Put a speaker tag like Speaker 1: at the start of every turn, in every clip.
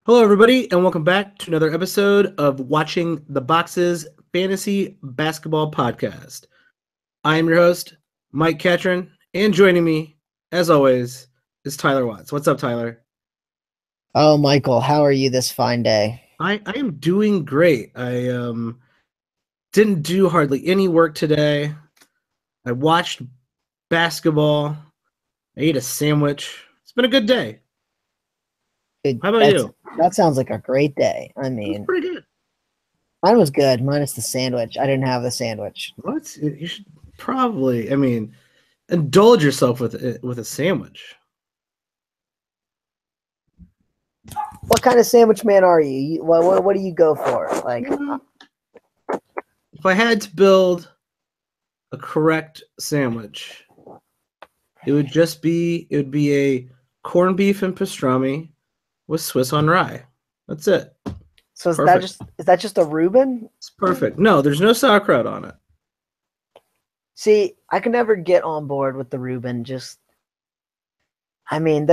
Speaker 1: Hello, everybody, and welcome back to another episode of Watching the Boxes Fantasy Basketball Podcast. I am your host, Mike Catron, and joining me, as always, is Tyler Watts. What's up, Tyler?
Speaker 2: Oh, Michael, how are you this fine day?
Speaker 1: I am doing great. I didn't do hardly any work today. I watched basketball. I ate a sandwich. It's been a good day.
Speaker 2: Dude,
Speaker 1: How about you?
Speaker 2: that sounds like a great day. I
Speaker 1: It was
Speaker 2: mean,
Speaker 1: pretty good.
Speaker 2: mine was good, minus the sandwich. I didn't have the sandwich.
Speaker 1: What? You should probably, indulge yourself with a sandwich.
Speaker 2: What kind of sandwich man are you? What do you go for? Like,
Speaker 1: If I had to build a correct sandwich, it would be a corned beef and pastrami with Swiss on rye. That's it.
Speaker 2: so
Speaker 1: Perfect.
Speaker 2: is that just a Reuben?
Speaker 1: It's perfect. No, there's no sauerkraut on it.
Speaker 2: See, I can never get on board with the Reuben. There's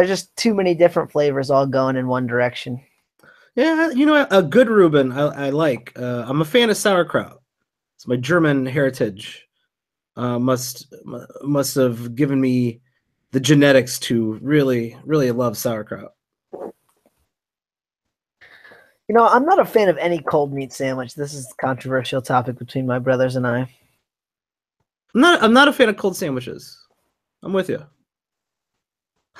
Speaker 2: just too many different flavors all going in one direction.
Speaker 1: Yeah, a good Reuben I like. I'm a fan of sauerkraut. It's my German heritage. Must have given me the genetics to really, really love sauerkraut.
Speaker 2: I'm not a fan of any cold meat sandwich. This is a controversial topic between my brothers and I.
Speaker 1: I'm not a fan of cold sandwiches. I'm with you.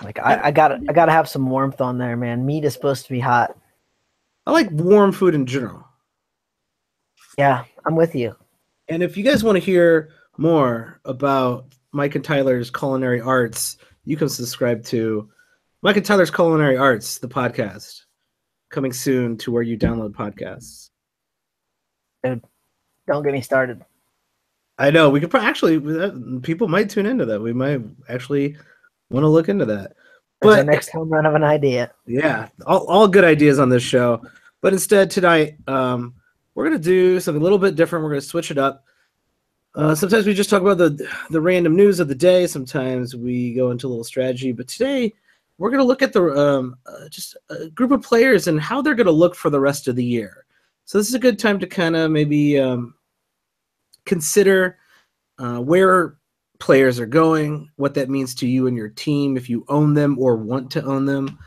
Speaker 2: Like, I gotta have some warmth on there, man. Meat is supposed to be hot.
Speaker 1: I like warm food in general.
Speaker 2: Yeah, I'm with you.
Speaker 1: And if you guys want to hear more about Mike and Tyler's culinary arts, you can subscribe to Mike and Tyler's Culinary Arts, the podcast, coming soon to where you download podcasts.
Speaker 2: Dude, don't get me started.
Speaker 1: I know we could people might tune into that. We might actually want to look into that.
Speaker 2: There's our next home run of an idea.
Speaker 1: Yeah, all good ideas on this show. But instead tonight, we're gonna do something a little bit different. We're gonna switch it up. Sometimes we just talk about the random news of the day. Sometimes we go into a little strategy. But today, we're gonna look at the just a group of players and how they're gonna look for the rest of the year. So this is a good time to kind of maybe consider where players are going, what that means to you and your team if you own them or want to own them,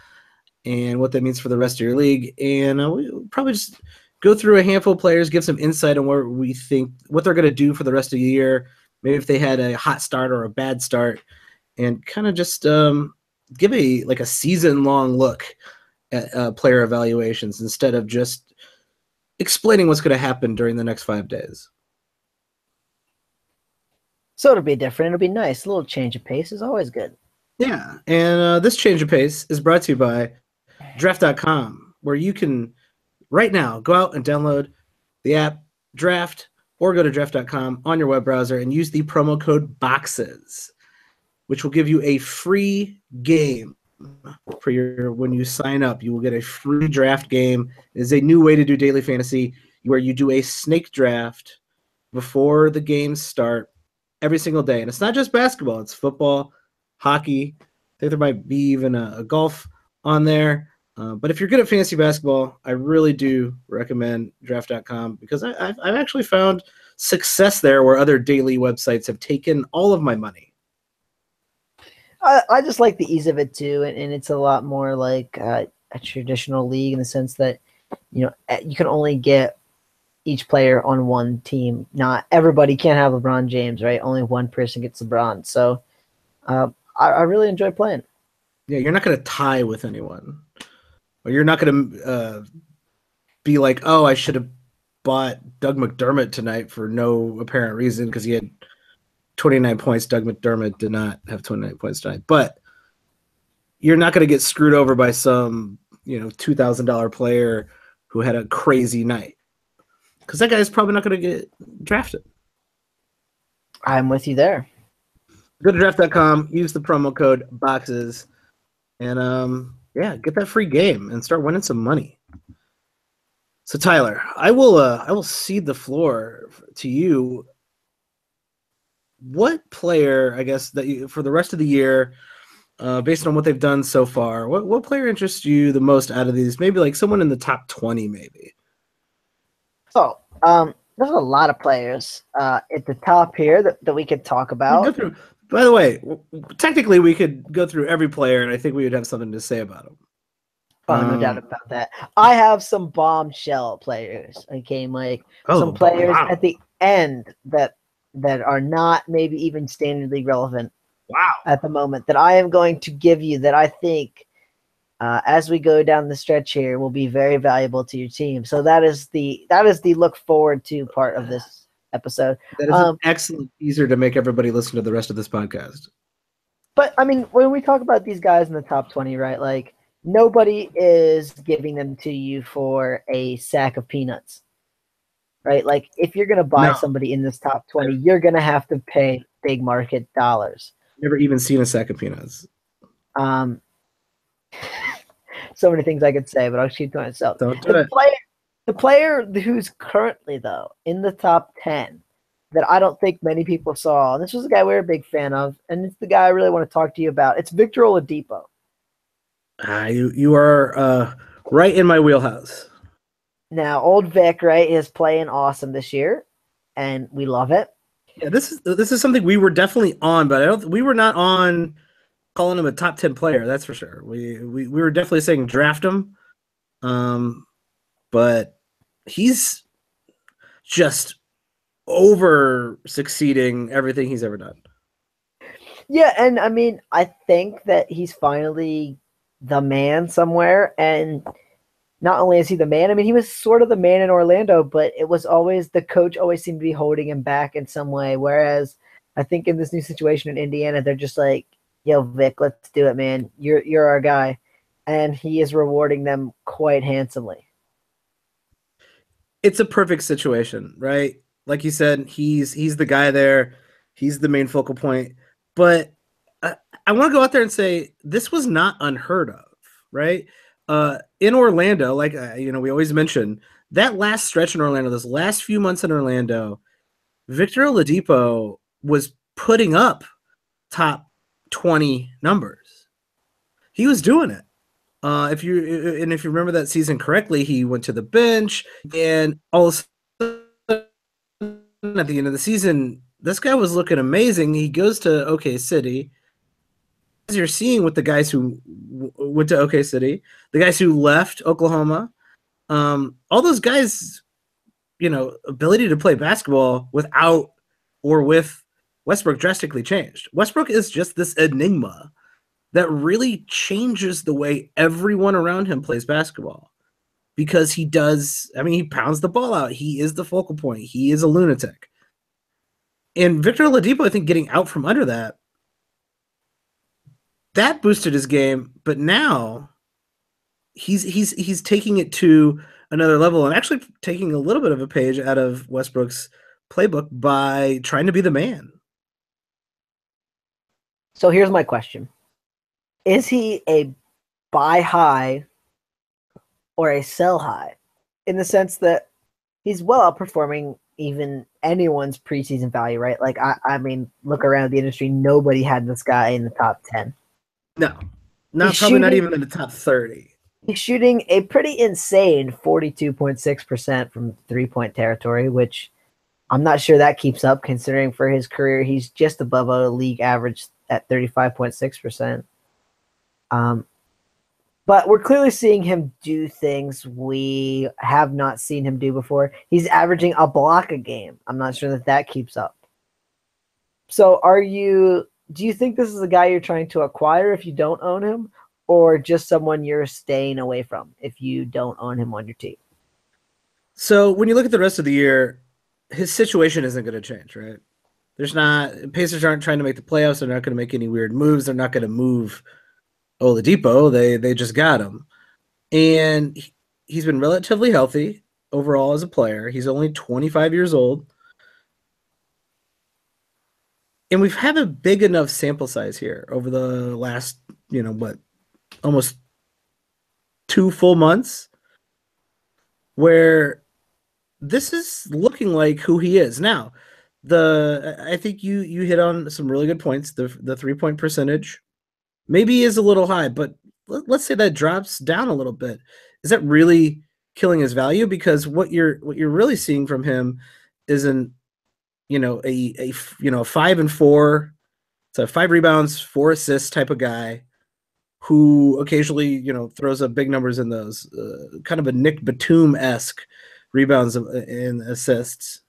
Speaker 1: and what that means for the rest of your league. And we'll probably just go through a handful of players, give some insight on where we think what they're going to do for the rest of the year, maybe if they had a hot start or a bad start, and kind of just give a season-long look at player evaluations instead of just explaining what's going to happen during the next 5 days.
Speaker 2: So it'll be different. It'll be nice. A little change of pace is always good.
Speaker 1: Yeah, and this change of pace is brought to you by Draft.com, where you can right now go out and download the app Draft or go to Draft.com on your web browser and use the promo code BOXES, which will give you a free game when you sign up. You will get a free draft game. It is a new way to do daily fantasy where you do a snake draft before the games start every single day. And it's not just basketball, it's football, hockey. I think there might be even a golf on there. But if you're good at fantasy basketball, I really do recommend draft.com because I've actually found success there where other daily websites have taken all of my money.
Speaker 2: I just like the ease of it too, and it's a lot more like a traditional league in the sense that you can only get each player on one team. Not everybody can't have LeBron James, right? Only one person gets LeBron. So I really enjoy playing.
Speaker 1: Yeah, you're not going to tie with anyone. Or you're not going to be like, oh, I should have bought Doug McDermott tonight for no apparent reason because he had 29 points. Doug McDermott did not have 29 points tonight. But you're not going to get screwed over by some, $2,000 player who had a crazy night. Because that guy's probably not going to get drafted.
Speaker 2: I'm with you there.
Speaker 1: Go to draft.com, use the promo code BOXES, and get that free game and start winning some money. So Tyler, I will cede the floor to you. What player, I guess, that for the rest of the year, based on what they've done so far, what player interests you the most out of these? Maybe like someone in the top 20, maybe.
Speaker 2: So, there's a lot of players at the top here that we could talk about.
Speaker 1: By the way, technically we could go through every player, and I think we would have something to say about them.
Speaker 2: Oh, no doubt about that. I have some bombshell players. Okay, Mike. Some players at the end that are not maybe even standard league relevant.
Speaker 1: Wow.
Speaker 2: At the moment that I am going to give you that I think as we go down the stretch here will be very valuable to your team. So that is the look forward to part of this episode.
Speaker 1: That is an excellent teaser to make everybody listen to the rest of this podcast.
Speaker 2: But I mean, when we talk about these guys in the top 20, right? Like nobody is giving them to you for a sack of peanuts. Right? Like if you're gonna buy somebody in this top 20, you're gonna have to pay big market dollars.
Speaker 1: Never even seen a sack of peanuts.
Speaker 2: So many things I could say, but I'll keep to myself.
Speaker 1: Don't do it.
Speaker 2: The player who's currently though in the top 10 that I don't think many people saw, and this was a guy we're a big fan of, and it's the guy I really want to talk to you about. It's Victor Oladipo.
Speaker 1: You are right in my wheelhouse.
Speaker 2: Now, old Vic, right, is playing awesome this year, and we love it.
Speaker 1: Yeah, this is something we were definitely on, but we were not on calling him a top 10 player. That's for sure. We were definitely saying draft him, but he's just over succeeding everything he's ever done.
Speaker 2: Yeah, and I mean, I think that he's finally the man somewhere, and not only is he the man, I mean, he was sort of the man in Orlando, but it was always the coach always seemed to be holding him back in some way. Whereas I think in this new situation in Indiana, they're just like, yo, Vic, let's do it, man. You're our guy. And he is rewarding them quite handsomely.
Speaker 1: It's a perfect situation, right? Like you said, he's the guy there. He's the main focal point. But I want to go out there and say this was not unheard of, right? In Orlando, like we always mention that last stretch in Orlando, those last few months in Orlando, Victor Oladipo was putting up top 20 numbers. He was doing it. If you remember that season correctly, he went to the bench, and all of a sudden at the end of the season, this guy was looking amazing. He goes to OK City. As you're seeing with the guys who went to OK City, the guys who left Oklahoma, all those guys, ability to play basketball without or with Westbrook drastically changed. Westbrook is just this enigma that really changes the way everyone around him plays basketball, because he pounds the ball out. He is the focal point. He is a lunatic. And Victor Oladipo, I think, getting out from under that boosted his game, but now he's taking it to another level and actually taking a little bit of a page out of Westbrook's playbook by trying to be the man.
Speaker 2: So here's my question. Is he a buy high or a sell high? In the sense that he's well outperforming even anyone's preseason value, right? Like, I mean, look around the industry. Nobody had this guy in the top 10.
Speaker 1: No, probably not even in the top 30.
Speaker 2: He's shooting a pretty insane 42.6% from three-point territory, which I'm not sure that keeps up considering for his career, he's just above a league average at 35.6%. But we're clearly seeing him do things we have not seen him do before. He's averaging a block a game. I'm not sure that keeps up. So do you think this is a guy you're trying to acquire if you don't own him, or just someone you're staying away from if you don't own him on your team?
Speaker 1: So when you look at the rest of the year, his situation isn't going to change, right? Pacers aren't trying to make the playoffs. They're not going to make any weird moves. They're not going to move Oladipo. They just got him. And he's been relatively healthy overall as a player. He's only 25 years old. And we've had a big enough sample size here over the last, almost 2 full months, where this is looking like who he is. Now, I think you hit on some really good points. The 3-point percentage maybe he is a little high, but let's say that drops down a little bit. Is that really killing his value? Because what you're really seeing from him is a 5 and 4, so 5 rebounds, 4 assists type of guy who occasionally throws up big numbers in those, kind of a Nick Batum esque rebounds and assists.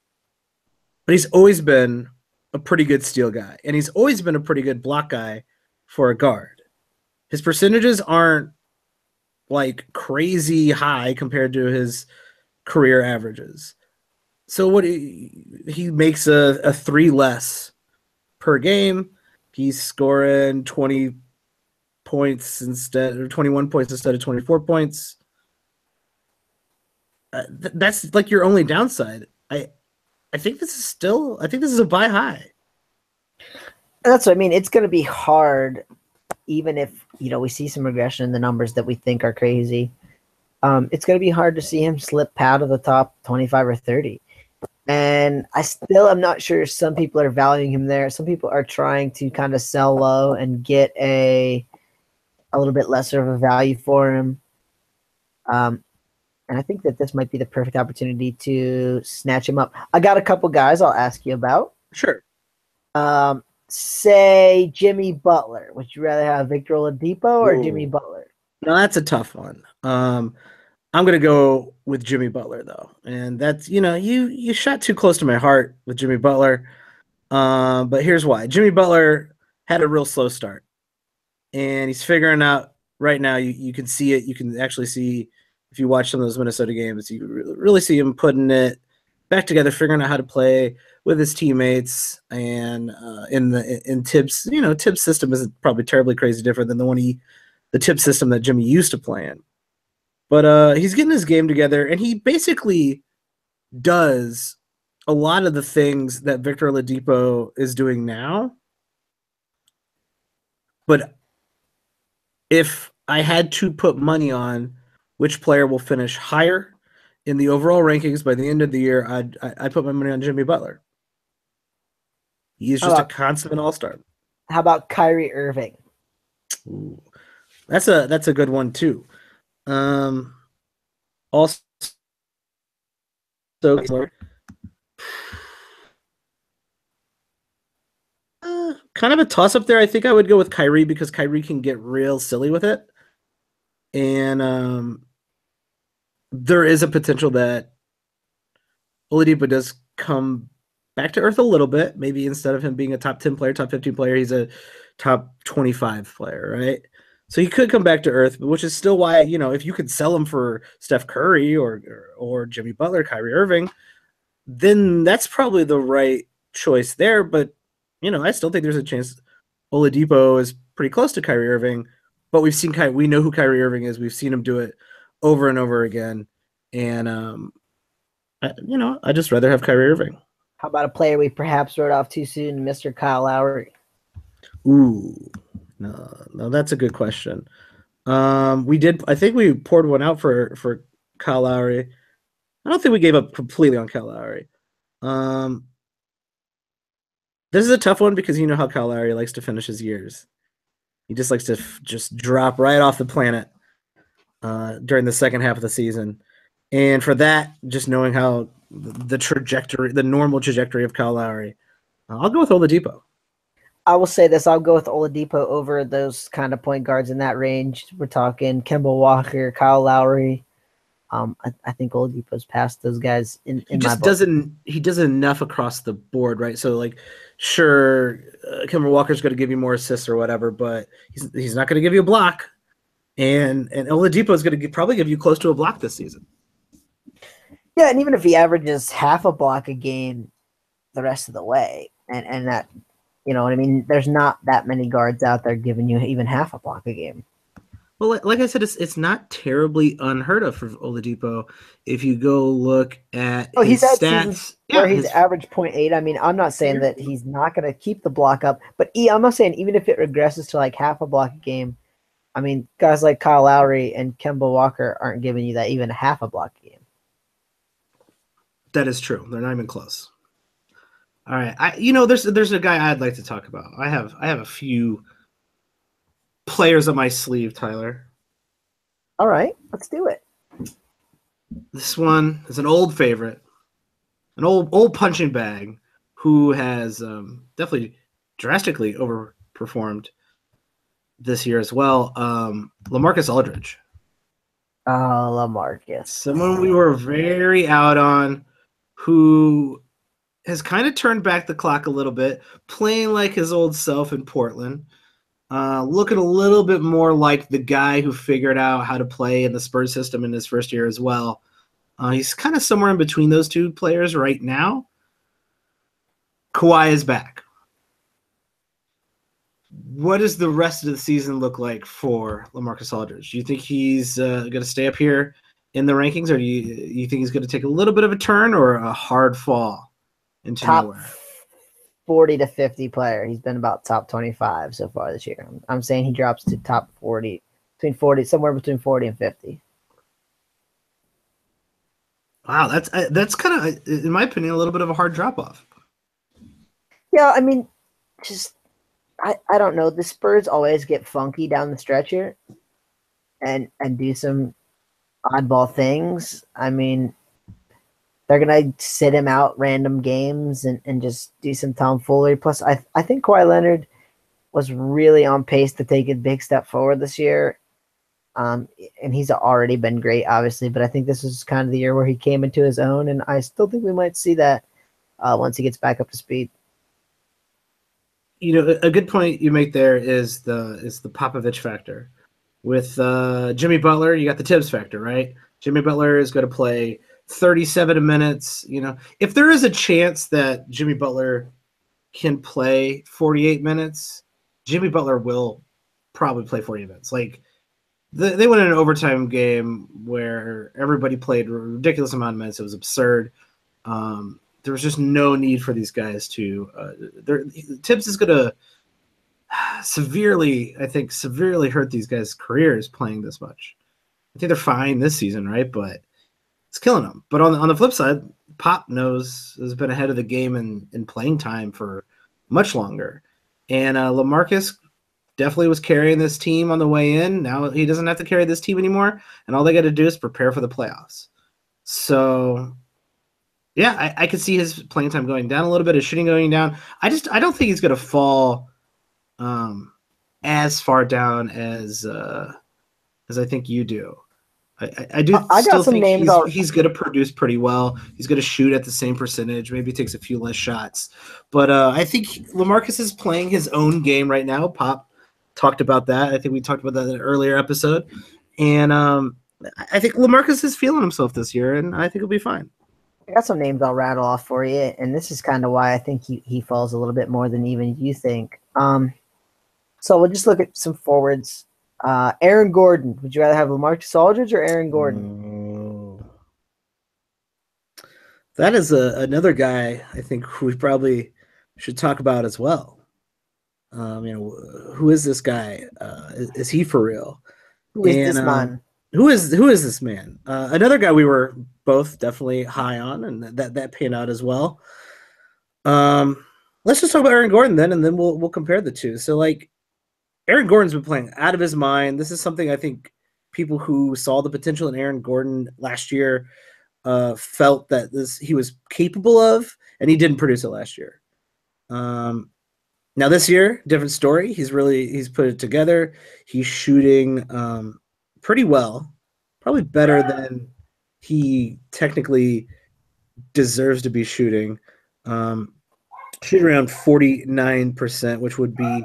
Speaker 1: But he's always been a pretty good steal guy, and he's always been a pretty good block guy for a guard. His percentages aren't like crazy high compared to his career averages. So what he makes a 3 less per game. He's scoring 20 points instead, or 21 points instead of 24 points. That's like your only downside. I think this is a buy high.
Speaker 2: That's what I mean. It's going to be hard, even if we see some regression in the numbers that we think are crazy. It's going to be hard to see him slip out of the top 25 or 30. And I still am not sure some people are valuing him there. Some people are trying to kind of sell low and get a little bit lesser of a value for him. And I think that this might be the perfect opportunity to snatch him up. I got a couple guys I'll ask you about.
Speaker 1: Sure.
Speaker 2: Say Jimmy Butler. Would you rather have Victor Oladipo or Jimmy Butler?
Speaker 1: No, that's a tough one. I'm gonna go with Jimmy Butler though, and that's you shot too close to my heart with Jimmy Butler. But here's why: Jimmy Butler had a real slow start, and he's figuring out right now. You can see it. You can actually see if you watch some of those Minnesota games. You really see him putting it back together, figuring out how to play with his teammates, and in Tibbs. Tibbs' system isn't probably terribly crazy different than the Tibbs system that Jimmy used to play in. But he's getting his game together, and he basically does a lot of the things that Victor Oladipo is doing now. But if I had to put money on which player will finish higher in the overall rankings by the end of the year, I'd put my money on Jimmy Butler. He's just a consummate all-star.
Speaker 2: How about Kyrie Irving?
Speaker 1: Ooh, that's a good one too. Also, kind of a toss-up there. I think I would go with Kyrie because Kyrie can get real silly with it. And there is a potential that Oladipo does come back to earth a little bit. Maybe instead of him being a top 10 player, top 15 player, he's a top 25 player, right? So he could come back to earth, which is still why, if you could sell him for Steph Curry or Jimmy Butler, Kyrie Irving, then that's probably the right choice there. But, I still think there's a chance Oladipo is pretty close to Kyrie Irving, but we know who Kyrie Irving is. We've seen him do it over and over again. And, I'd just rather have Kyrie Irving.
Speaker 2: How about a player we perhaps wrote off too soon, Mr. Kyle Lowry?
Speaker 1: Ooh, no, that's a good question. I think we poured one out for Kyle Lowry. I don't think we gave up completely on Kyle Lowry. This is a tough one because you know how Kyle Lowry likes to finish his years. He just likes to just drop right off the planet during the second half of the season. And for that, just knowing how the normal trajectory of Kyle Lowry, I'll go with Oladipo.
Speaker 2: I will say this. I'll go with Oladipo over those kind of point guards in that range. We're talking Kemba Walker, Kyle Lowry. I think Oladipo's past those guys in my book.
Speaker 1: He does enough across the board, right? So, like, sure, Kemba Walker's going to give you more assists or whatever, but he's not going to give you a block. And Oladipo is going to probably give you close to a block this season.
Speaker 2: Yeah, and even if he averages half a block a game the rest of the way, and that, you know what I mean, there's not that many guards out there giving you even half a block a game.
Speaker 1: Well, like I said, it's not terribly unheard of for Oladipo. If you go look at his stats,
Speaker 2: where he's averaged 0.8. I mean, I'm not saying that he's not going to keep the block up, but I'm not saying even if it regresses to like half a block a game, I mean, guys like Kyle Lowry and Kemba Walker aren't giving you that even half a block a game.
Speaker 1: That is true. They're not even close. All right, there's a guy I'd like to talk about. I have a few players on my sleeve, Tyler.
Speaker 2: All right, let's do it.
Speaker 1: This one is an old favorite, an old punching bag who has definitely drastically overperformed this year as well. LaMarcus Aldridge.
Speaker 2: Oh, LaMarcus.
Speaker 1: Someone we were very out on, who has kind of turned back the clock a little bit, playing like his old self in Portland, looking a little bit more like the guy who figured out how to play in the Spurs system in his first year as well. He's kind of somewhere in between those two players right now. Kawhi is back. What does the rest of the season look like for LaMarcus Aldridge? Do you think he's going to stay up here in the rankings, or do you think he's going to take a little bit of a turn or a hard fall into
Speaker 2: top
Speaker 1: nowhere?
Speaker 2: 40 to 50 player. He's been about top 25 so far this year. I'm saying he drops to top 40, somewhere between 40 and 50.
Speaker 1: Wow, that's kind of, in my opinion, a little bit of a hard drop off.
Speaker 2: Yeah, I mean, just I don't know. The Spurs always get funky down the stretch here, and do some oddball things. I mean, they're gonna sit him out random games and just do some tomfoolery. Plus, I think Kawhi Leonard was really on pace to take a big step forward this year. And he's already been great, obviously, but I think this is kind of the year where he came into his own, and I still think we might see that once he gets back up to speed.
Speaker 1: You know, a good point you make there is the Popovich factor. With Jimmy Butler, you got the Tibbs factor, right? Jimmy Butler is going to play 37 minutes. You know, if there is a chance that Jimmy Butler can play 48 minutes, Jimmy Butler will probably play 40 minutes. Like, they went in an overtime game where everybody played a ridiculous amount of minutes. It was absurd. There was just no need for these guys to. Tibbs is going to severely hurt these guys' careers playing this much. I think they're fine this season, right? But it's killing them. But on the flip side, Pop has been ahead of the game in playing time for much longer. And LaMarcus definitely was carrying this team on the way in. Now he doesn't have to carry this team anymore, and all they got to do is prepare for the playoffs. So, yeah, I could see his playing time going down a little bit, his shooting going down. I don't think he's going to fall as far down as I think you do. I do still think he's going to produce pretty well. He's going to shoot at the same percentage. Maybe he takes a few less shots. But I think LaMarcus is playing his own game right now. Pop talked about that. I think we talked about that in an earlier episode. And I think LaMarcus is feeling himself this year, and I think he'll be fine.
Speaker 2: I got some names I'll rattle off for you, and this is kind of why I think he falls a little bit more than even you think. So we'll just look at some forwards. Aaron Gordon. Would you rather have LaMarcus Aldridge or Aaron Gordon?
Speaker 1: That is another guy I think we probably should talk about as well. Who is this guy? Is he for real?
Speaker 2: Who is this man?
Speaker 1: Who is this man? Another guy we were both definitely high on, and that panned out as well. Let's just talk about Aaron Gordon then, and then we'll compare the two. So, like, Aaron Gordon's been playing out of his mind. This is something I think people who saw the potential in Aaron Gordon last year felt that he was capable of, and he didn't produce it last year. Now this year, different story. He's put it together. He's shooting pretty well, probably better than he technically deserves to be shooting. Shooting around 49%, which would be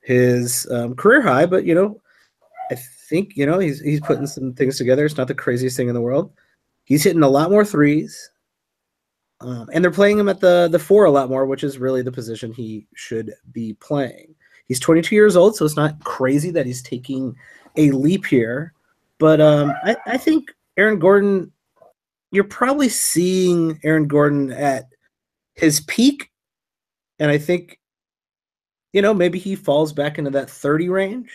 Speaker 1: his career high, but I think he's putting some things together. It's not the craziest thing in the world. He's hitting a lot more threes, and they're playing him at the 4 a lot more, which is really the position he should be playing. He's 22 years old, so it's not crazy that he's taking a leap here. But I think Aaron Gordon, you're probably seeing Aaron Gordon at his peak, and I think maybe he falls back into that 30 range.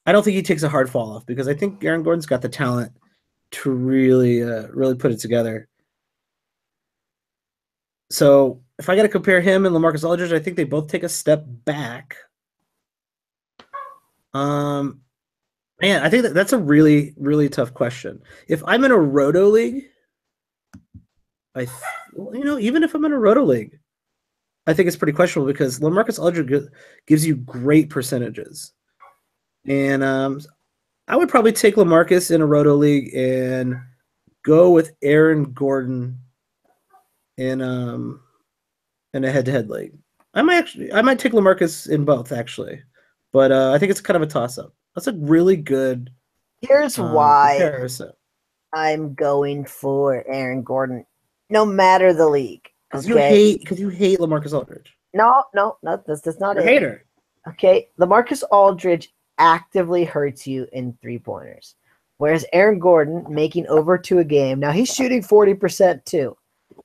Speaker 1: I don't think he takes a hard fall off because I think Aaron Gordon's got the talent to really put it together. So if I got to compare him and LaMarcus Aldridge, I think they both take a step back. Um, Man, I think that's a really, really tough question. If I'm in a roto league, even if I'm in a roto league, I think it's pretty questionable because LaMarcus Aldridge gives you great percentages, and I would probably take LaMarcus in a roto league and go with Aaron Gordon in in a head-to-head league. I might take LaMarcus in both actually, but I think it's kind of a toss-up. That's a really good
Speaker 2: Here's why
Speaker 1: comparison.
Speaker 2: I'm going for Aaron Gordon, no matter the league.
Speaker 1: Because
Speaker 2: Okay.
Speaker 1: you hate LaMarcus Aldridge.
Speaker 2: No, that's not
Speaker 1: You're a
Speaker 2: it.
Speaker 1: hater.
Speaker 2: Okay, LaMarcus Aldridge actively hurts you in 3-pointers, whereas Aaron Gordon making over 2 a game. Now he's shooting 40% too,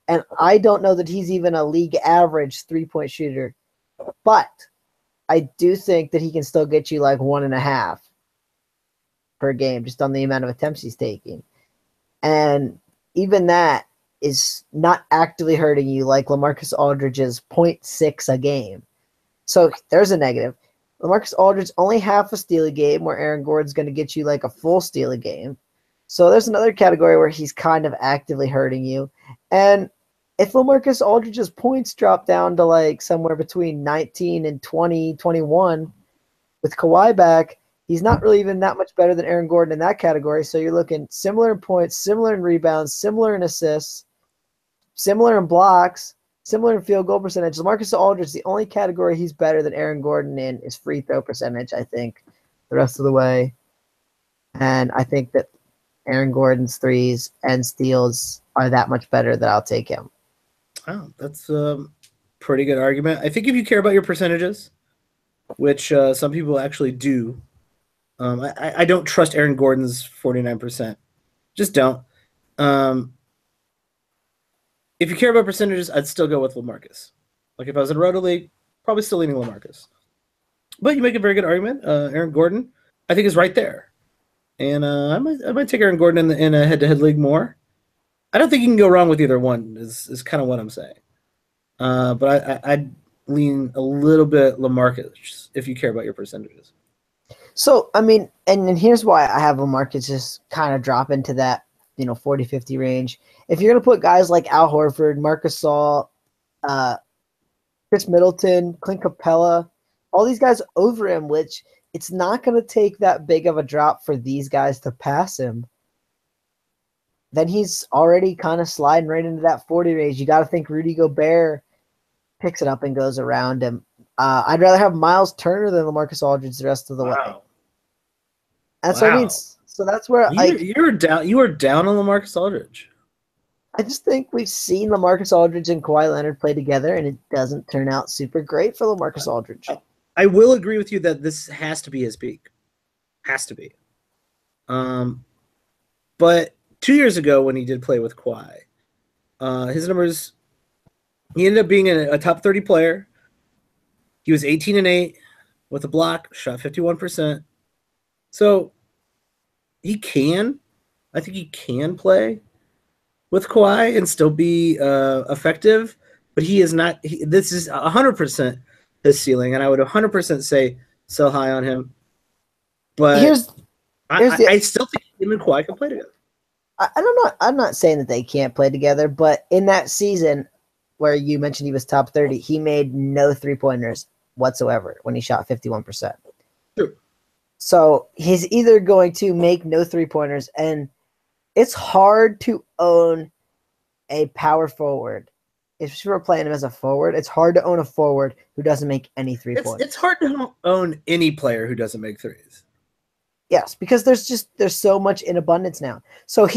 Speaker 2: and I don't know that he's even a league average 3-point shooter, but I do think that he can still get you like 1.5 per game just on the amount of attempts he's taking, and even that is not actively hurting you like LaMarcus Aldridge's 0.6 a game. So there's a negative. LaMarcus Aldridge only half a steal a game, where Aaron Gordon's going to get you like a full steal a game. So there's another category where he's kind of actively hurting you. And if LaMarcus Aldridge's points drop down to like somewhere between 19 and 20, 21 with Kawhi back, he's not really even that much better than Aaron Gordon in that category. So you're looking similar in points, similar in rebounds, similar in assists, similar in blocks, similar in field goal percentage. LaMarcus Aldridge, the only category he's better than Aaron Gordon in is free throw percentage, I think, the rest of the way. And I think that Aaron Gordon's threes and steals are that much better that I'll take him.
Speaker 1: Oh, that's a pretty good argument. I think if you care about your percentages, which some people actually do, I don't trust Aaron Gordon's 49%. Just don't. If you care about percentages, I'd still go with LaMarcus. Like if I was in a roto league, probably still leaning LaMarcus. But you make a very good argument. Aaron Gordon, I think, is right there. And I might take Aaron Gordon in a head-to-head league more. I don't think you can go wrong with either one. Is kind of what I'm saying. But I'd lean a little bit LaMarcus if you care about your percentages.
Speaker 2: So, I mean, and here's why I have LaMarcus just kind of drop into that, 40, 50 range. If you're going to put guys like Al Horford, Marcus Gasol, Chris Middleton, Clint Capella, all these guys over him, which it's not going to take that big of a drop for these guys to pass him, then he's already kind of sliding right into that 40 range. You got to think Rudy Gobert picks it up and goes around him. I'd rather have Miles Turner than LaMarcus Aldridge the rest of the way. That's what I mean. So that's where
Speaker 1: you were down on LaMarcus Aldridge.
Speaker 2: I just think we've seen LaMarcus Aldridge and Kawhi Leonard play together, and it doesn't turn out super great for LaMarcus Aldridge.
Speaker 1: I will agree with you that this has to be his peak. Has to be. But 2 years ago when he did play with Kawhi, his numbers, he ended up being a top 30 player. He was 18-8 with a block, shot 51%. So I think he can play with Kawhi and still be effective, but he is not. This is 100% his ceiling, and I would 100% say sell high on him. But I still think him and Kawhi can play together.
Speaker 2: I'm not saying that they can't play together, but in that season where you mentioned he was top 30, he made no 3-pointers whatsoever when he shot 51%.
Speaker 1: Sure.
Speaker 2: So he's either going to make no 3-pointers, and it's hard to own a power forward. If you were playing him as a forward, it's hard to own a forward who doesn't make any 3-pointers.
Speaker 1: It's hard to own any player who doesn't make threes.
Speaker 2: Yes, because there's so much in abundance now. So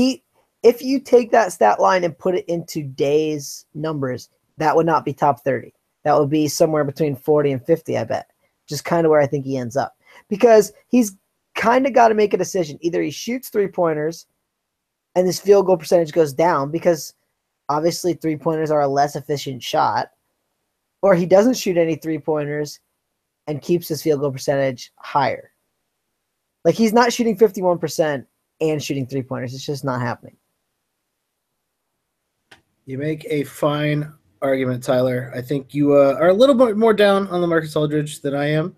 Speaker 2: if you take that stat line and put it into days numbers, that would not be top 30. That would be somewhere between 40 and 50, I bet. Just kind of where I think he ends up. Because he's kind of got to make a decision. Either he shoots 3-pointers and his field goal percentage goes down because obviously 3-pointers are a less efficient shot, or he doesn't shoot any 3-pointers and keeps his field goal percentage higher. Like he's not shooting 51% and shooting 3-pointers. It's just not happening.
Speaker 1: You make a fine argument, Tyler. I think you are a little bit more down on LaMarcus Aldridge than I am.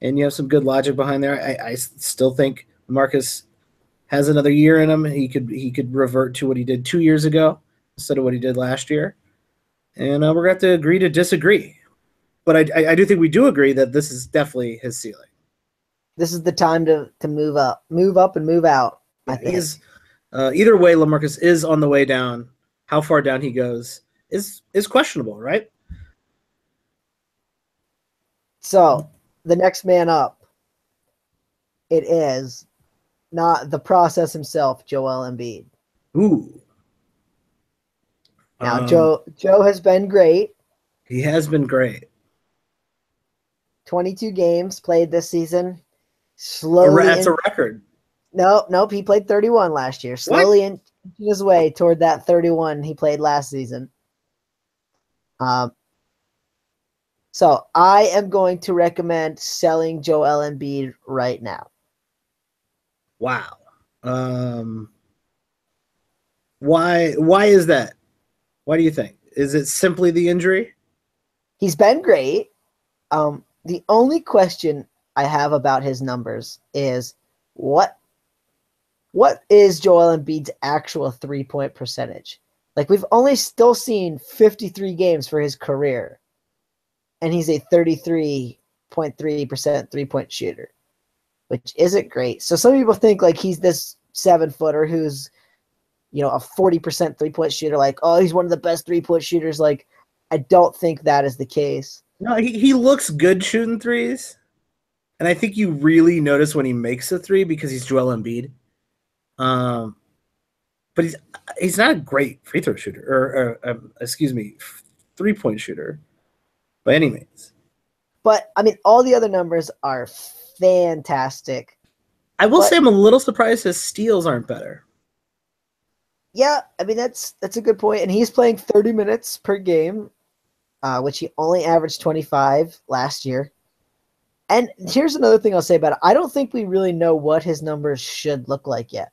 Speaker 1: and you have some good logic behind there. I still think Marcus has another year in him. He could revert to what he did 2 years ago instead of what he did last year, and we're going to have to agree to disagree. But I do think we do agree that this is definitely his ceiling.
Speaker 2: This is the time to move up and move out. I think.
Speaker 1: Either way, LaMarcus is on the way down. How far down he goes is questionable, right?
Speaker 2: So the next man up, it is not the process himself, Joel Embiid.
Speaker 1: Ooh.
Speaker 2: Now Joe has been great.
Speaker 1: He has been great.
Speaker 2: 22 games played this season. Slowly,
Speaker 1: that's a record.
Speaker 2: Nope. He played 31 last year. Slowly inching his way toward that 31 he played last season. So I am going to recommend selling Joel Embiid right now.
Speaker 1: Wow. Why is that? Why do you think? Is it simply the injury?
Speaker 2: He's been great. The only question I have about his numbers is what is Joel Embiid's actual 3-point percentage? Like, we've only still seen 53 games for his career, and he's a 33.3% 3-point shooter, which isn't great. So some people think like he's this 7-footer who's, a 40% 3-point shooter. Like, oh, he's one of the best 3-point shooters. Like, I don't think that is the case.
Speaker 1: No, he looks good shooting threes, and I think you really notice when he makes a three because he's Joel Embiid. But he's not a great free throw shooter, or 3-point shooter by any means.
Speaker 2: But I mean, all the other numbers are fantastic.
Speaker 1: I will say I'm a little surprised his steals aren't better.
Speaker 2: Yeah, I mean that's a good point, and he's playing 30 minutes per game, which he only averaged 25 last year. And here's another thing I'll say about it. I don't think we really know what his numbers should look like yet.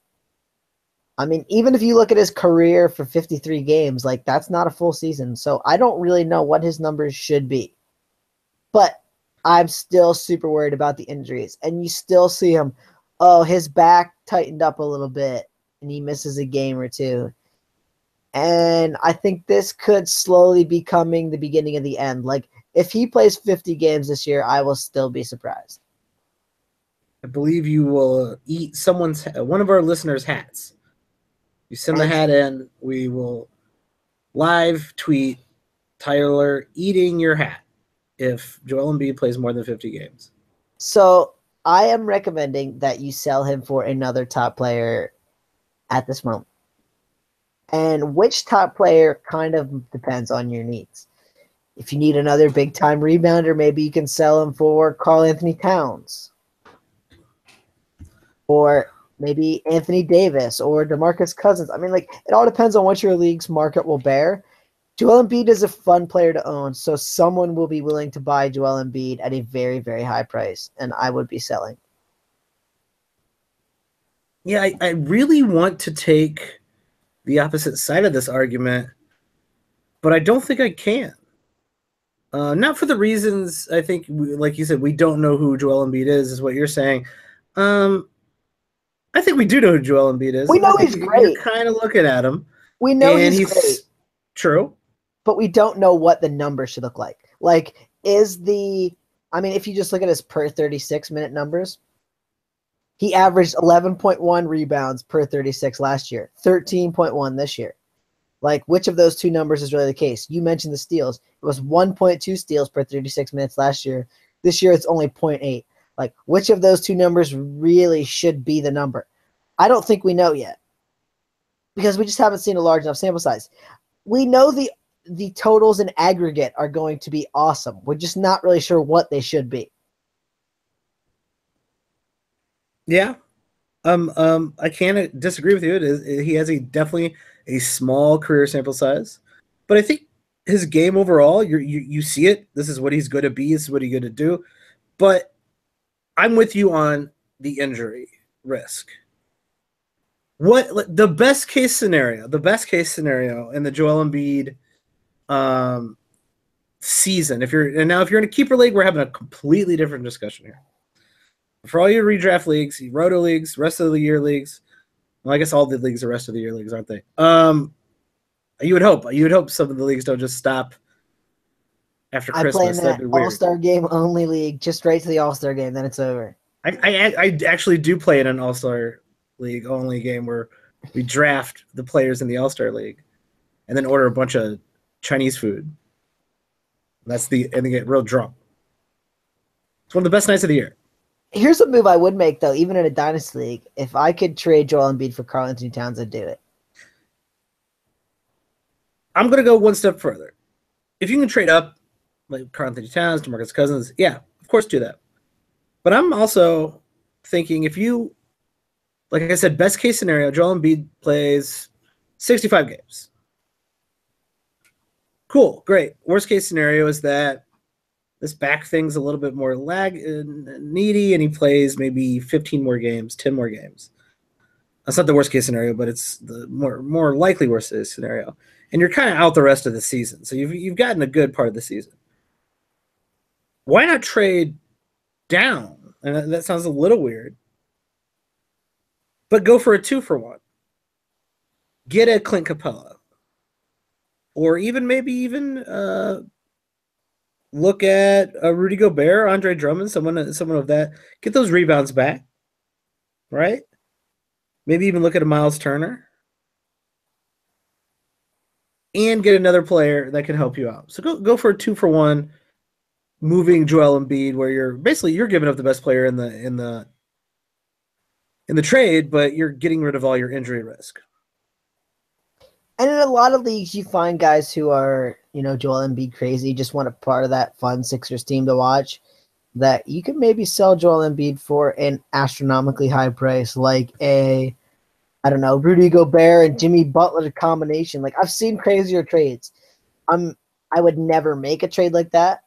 Speaker 2: I mean, even if you look at his career for 53 games, like that's not a full season. So I don't really know what his numbers should be. But I'm still super worried about the injuries. And you still see him, his back tightened up a little bit and he misses a game or two. And I think this could slowly be coming the beginning of the end. Like, if he plays 50 games this year, I will still be surprised.
Speaker 1: I believe you will eat one of our listeners' hats. You send the hat in, we will live tweet Tyler eating your hat if Joel Embiid plays more than 50 games.
Speaker 2: So I am recommending that you sell him for another top player at this moment. And which top player kind of depends on your needs. If you need another big-time rebounder, maybe you can sell him for Karl Anthony Towns. Or maybe Anthony Davis or DeMarcus Cousins. I mean, like, it all depends on what your league's market will bear. Joel Embiid is a fun player to own, so someone will be willing to buy Joel Embiid at a very, very high price, and I would be selling.
Speaker 1: Yeah, I really want to take the opposite side of this argument, but I don't think I can. Not for the reasons I think, like you said, we don't know who Joel Embiid is what you're saying. I think we do know who Joel Embiid is.
Speaker 2: We know he's great.
Speaker 1: You're kind of looking at him.
Speaker 2: We know he's great.
Speaker 1: True.
Speaker 2: But we don't know what the number should look like. Like, if you just look at his per 36-minute numbers, he averaged 11.1 rebounds per 36 last year, 13.1 this year. Like, which of those two numbers is really the case? You mentioned the steals. It was 1.2 steals per 36 minutes last year. This year, it's only 0.8. Like, which of those two numbers really should be the number? I don't think we know yet because we just haven't seen a large enough sample size. We know the totals in aggregate are going to be awesome. We're just not really sure what they should be.
Speaker 1: Yeah. I can't disagree with you. He has definitely a small career sample size, but I think his game overall, you see it. This is what he's going to be. This is what he's going to do. But I'm with you on the injury risk. What the best case scenario in the Joel Embiid season? If you're in a keeper league, we're having a completely different discussion here. For all your redraft leagues, roto leagues, rest of the year leagues. Well, I guess all the leagues are rest of the year leagues, aren't they? You would hope some of the leagues don't just stop after
Speaker 2: I play in
Speaker 1: Christmas. That'd
Speaker 2: that
Speaker 1: be weird.
Speaker 2: All-Star game only league, just straight to the All-Star game, then it's over.
Speaker 1: I actually do play in an All-Star league only game where we draft the players in the All-Star league and then order a bunch of Chinese food. And they get real drunk. It's one of the best nights of the year.
Speaker 2: Here's a move I would make, though, even in a Dynasty League. If I could trade Joel Embiid for Karl Anthony Towns, I'd do it.
Speaker 1: I'm going to go one step further. If you can trade up, like Karl Anthony Towns, DeMarcus Cousins, yeah, of course do that. But I'm also thinking if you, like I said, best case scenario, Joel Embiid plays 65 games. Cool, great. Worst case scenario is that this back thing's a little bit more needy, and he plays maybe 15 more games, 10 more games. That's not the worst case scenario, but it's the more likely worst case scenario. And you're kind of out the rest of the season, so you've gotten a good part of the season. Why not trade down? And that sounds a little weird, but go for a 2-for-1. Get a Clint Capella, or maybe look at Rudy Gobert, Andre Drummond, someone of that. Get those rebounds back, right? Maybe even look at a Miles Turner and get another player that can help you out. So go for a 2-for-1, moving Joel Embiid, where you're giving up the best player in the trade, but you're getting rid of all your injury risk.
Speaker 2: And in a lot of leagues, you find guys who are, Joel Embiid crazy, just want a part of that fun Sixers team to watch, that you can maybe sell Joel Embiid for an astronomically high price, like Rudy Gobert and Jimmy Butler combination. Like, I've seen crazier trades. I would never make a trade like that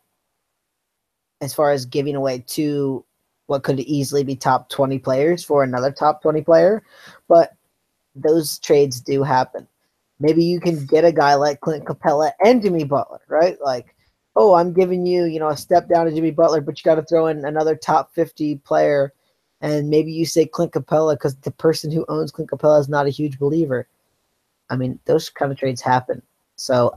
Speaker 2: as far as giving away two what could easily be top 20 players for another top 20 player, but those trades do happen. Maybe you can get a guy like Clint Capella and Jimmy Butler, right? Like, oh, I'm giving you, a step down to Jimmy Butler, but you got to throw in another top 50 player. And maybe you say Clint Capella because the person who owns Clint Capella is not a huge believer. I mean, those kind of trades happen. So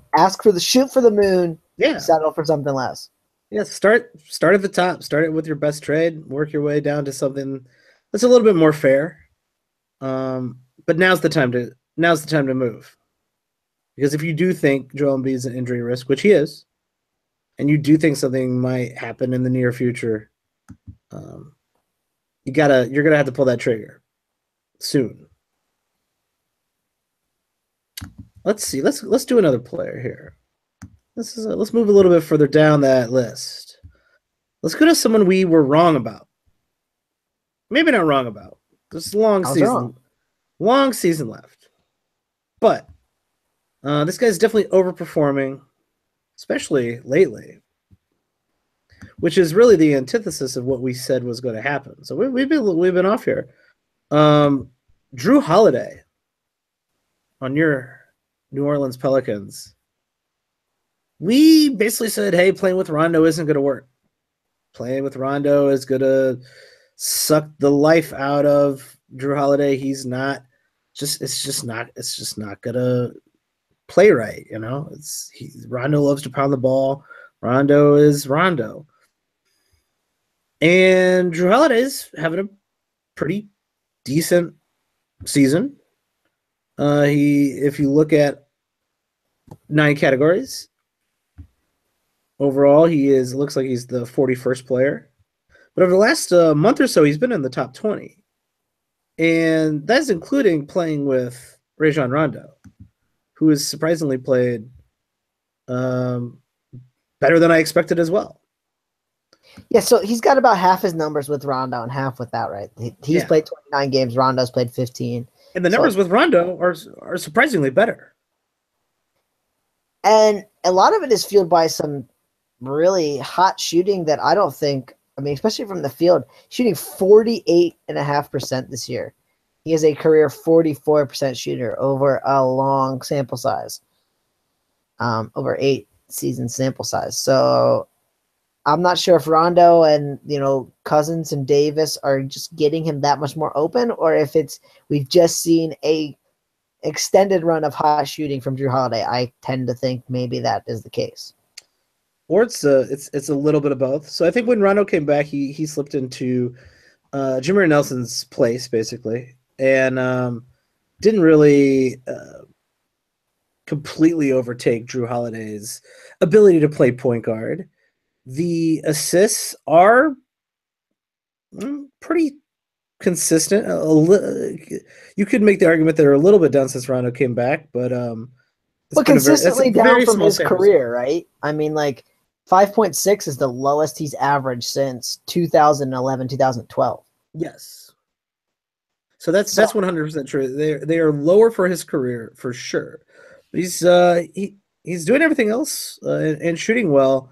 Speaker 2: shoot for the moon, settle for something less.
Speaker 1: Yeah, start at the top. Start it with your best trade. Work your way down to something that's a little bit more fair. But now's the time to move. Because if you do think Joel Embiid is an injury risk, which he is, and you do think something might happen in the near future, you're gonna have to pull that trigger soon. Let's see. Let's do another player here. Let's move a little bit further down that list. Let's go to someone we were wrong about. Maybe not wrong about. There's a long season left, but this guy's definitely overperforming, especially lately, which is really the antithesis of what we said was going to happen. So we've been off here. Drew Holiday on your New Orleans Pelicans. We basically said, hey, playing with Rondo isn't going to work. Playing with Rondo is going to suck the life out of Drew Holiday. It's just not going to play right. Rondo loves to pound the ball. Rondo is Rondo. And Drew Holiday's having a pretty decent season. If you look at 9 categories, overall, looks like he's the 41st player. But over the last month or so, he's been in the top 20. And that's including playing with Rajon Rondo, who has surprisingly played better than I expected as well.
Speaker 2: Yeah, so he's got about half his numbers with Rondo and half without, right? He's played 29 games. Rondo's played 15.
Speaker 1: And the numbers with Rondo are surprisingly better.
Speaker 2: And a lot of it is fueled by some really hot shooting that I don't think, especially from the field, shooting 48.5% this year. He is a career 44% shooter over a long sample size, over 8 season sample size. So I'm not sure if Rondo and Cousins and Davis are just getting him that much more open, or if we've just seen a extended run of hot shooting from Drew Holiday. I tend to think maybe that is the case.
Speaker 1: Or it's a little bit of both. So I think when Rondo came back, he slipped into Jimmer Nelson's place basically, and didn't really completely overtake Drew Holiday's ability to play point guard. The assists are pretty consistent. You could make the argument that they're a little bit down since Rondo came back, but
Speaker 2: consistently down from his
Speaker 1: sample.
Speaker 2: career, right? I mean, like 5.6 is the lowest he's averaged since 2011, 2012.
Speaker 1: Yes. So that's 100% true. They are lower for his career for sure. But he's doing everything else and shooting well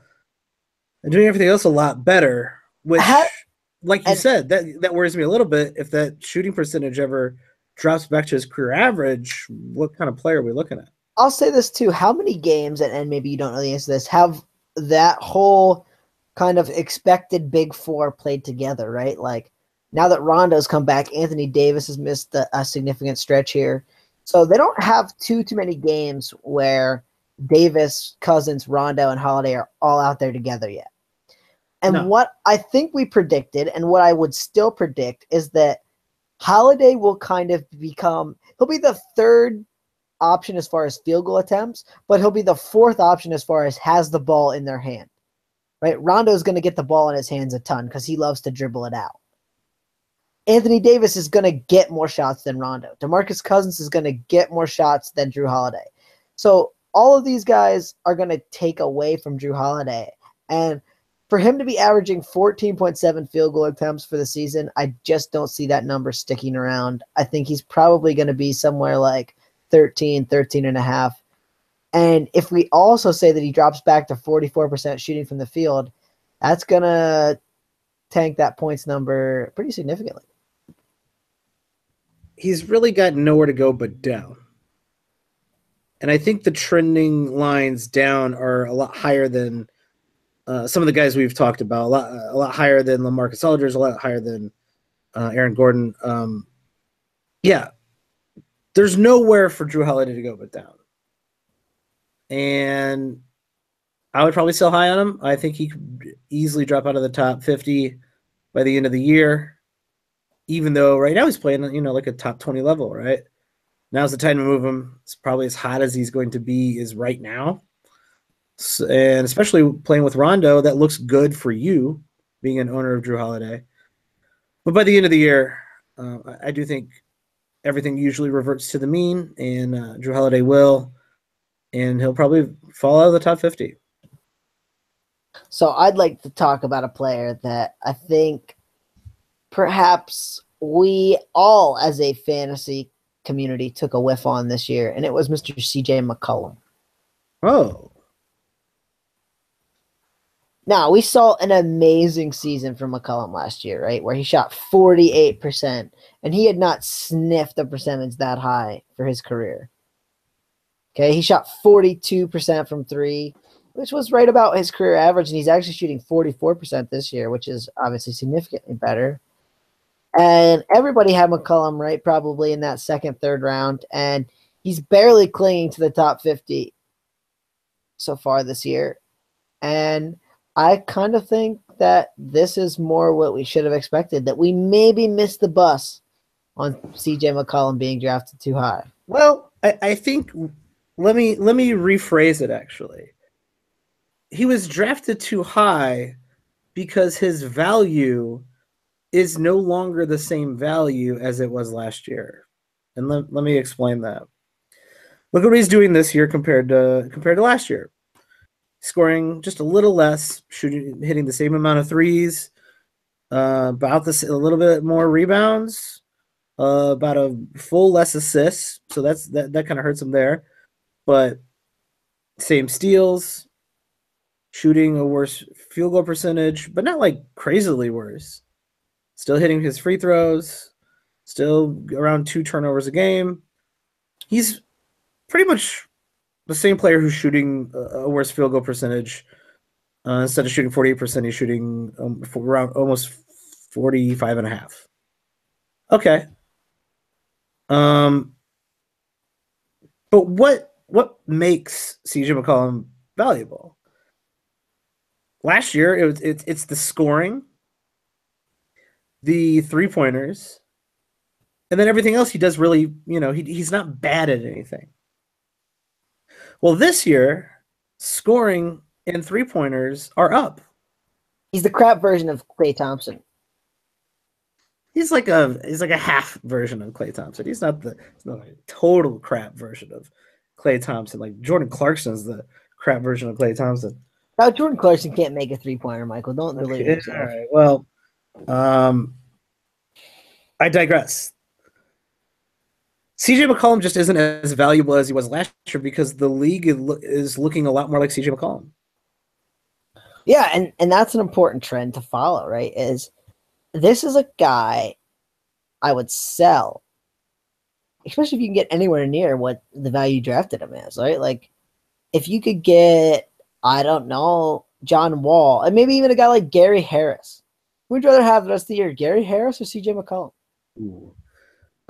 Speaker 1: and doing everything else a lot better, which like you said, that worries me a little bit. If that shooting percentage ever drops back to his career average, what kind of player are we looking at?
Speaker 2: I'll say this too. How many games, and maybe you don't know the answer to this, have that whole kind of expected big four played together, right? Like now that Rondo's come back, Anthony Davis has missed a significant stretch here. So they don't have too many games where Davis, Cousins, Rondo, and Holiday are all out there together yet. And what I think we predicted, and what I would still predict, is that Holiday will kind of he'll be the third option as far as field goal attempts, but he'll be the fourth option as far as has the ball in their hand. Right? Rondo's going to get the ball in his hands a ton because he loves to dribble it out. Anthony Davis is going to get more shots than Rondo. DeMarcus Cousins is going to get more shots than Drew Holiday. So all of these guys are going to take away from Drew Holiday. And for him to be averaging 14.7 field goal attempts for the season, I just don't see that number sticking around. I think he's probably going to be somewhere like 13 and a half. And if we also say that he drops back to 44% shooting from the field, that's going to tank that points number pretty significantly.
Speaker 1: He's really got nowhere to go but down. And I think the trending lines down are a lot higher than some of the guys we've talked about, a lot higher than LaMarcus Aldridge, a lot higher than Aaron Gordon. Yeah, there's nowhere for Drew Holiday to go but down. And I would probably sell high on him. I think he could easily drop out of the top 50 by the end of the year, even though right now he's playing, like a top 20 level, right? Now's the time to move him. It's probably as hot as he's going to be is right now. And especially playing with Rondo, that looks good for you, being an owner of Drew Holiday. But by the end of the year, I do think everything usually reverts to the mean, and Drew Holiday will, and he'll probably fall out of the top 50.
Speaker 2: So I'd like to talk about a player that I think perhaps we all as a fantasy community took a whiff on this year, and it was Mr. CJ McCollum.
Speaker 1: Oh.
Speaker 2: Now, we saw an amazing season from McCollum last year, right, where he shot 48%, and he had not sniffed a percentage that high for his career. Okay, he shot 42% from three, which was right about his career average, and he's actually shooting 44% this year, which is obviously significantly better. And everybody had McCollum, right, probably in that second, third round, and he's barely clinging to the top 50 so far this year. And I kind of think that this is more what we should have expected, that we maybe missed the bus on CJ McCollum being drafted too high.
Speaker 1: Well, I think let me rephrase it actually. He was drafted too high because his value is no longer the same value as it was last year. And let me explain that. Look at what he's doing this year compared to last year. Scoring just a little less, hitting the same amount of threes, about this a little bit more rebounds, about a full less assists. So that kind of hurts him there. But same steals, shooting a worse field goal percentage, but not like crazily worse. Still hitting his free throws, still around 2 turnovers a game. He's pretty much the same player who's shooting a worse field goal percentage Instead of shooting 48%, he's shooting around almost 45.5. Okay. But what makes CJ McCollum valuable? Last year, it's the scoring, the 3-pointers, and then everything else he does really, he's not bad at anything. Well, this year, scoring and 3-pointers are up.
Speaker 2: He's the crap version of Klay Thompson.
Speaker 1: He's like a half version of Klay Thompson. He's not a total crap version of Klay Thompson. Like Jordan Clarkson's the crap version of Klay Thompson.
Speaker 2: Now Jordan Clarkson can't make a 3-pointer, Michael. Don't delude yourself.
Speaker 1: All right. Well, I digress. CJ McCollum just isn't as valuable as he was last year because the league is looking a lot more like CJ McCollum.
Speaker 2: Yeah, and that's an important trend to follow, right? This is a guy I would sell, especially if you can get anywhere near what the value you drafted him as, right? Like, if you could get, I don't know, John Wall, and maybe even a guy like Gary Harris. Who would you rather have the rest of the year, Gary Harris or CJ McCollum?
Speaker 1: Ooh.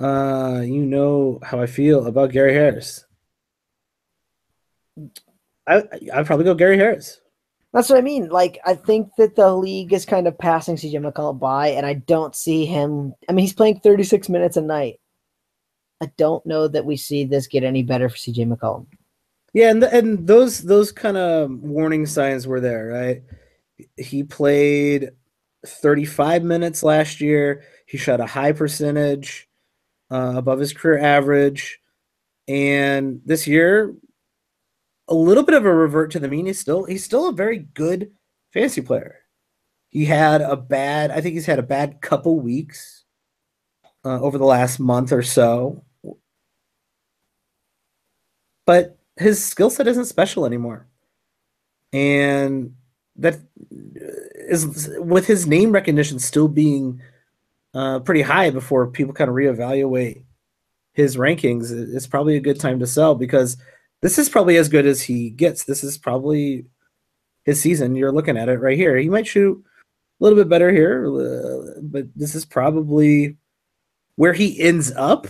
Speaker 1: You know how I feel about Gary Harris. I'd probably go Gary Harris.
Speaker 2: That's what I mean. Like, I think that the league is kind of passing CJ McCollum by, and I don't see him. I mean, he's playing 36 minutes a night. I don't know that we see this get any better for CJ McCollum.
Speaker 1: Yeah, and those kind of warning signs were there, right? He played 35 minutes last year. He shot a high percentage, above his career average, and this year, a little bit of a revert to the mean. He's still a very good fantasy player. I think he's had a bad couple weeks over the last month or so, but his skill set isn't special anymore, and that is with his name recognition still being pretty high before people kind of reevaluate his rankings. It's probably a good time to sell because this is probably as good as he gets. This is probably his season. You're looking at it right here. He might shoot a little bit better here, but this is probably where he ends up.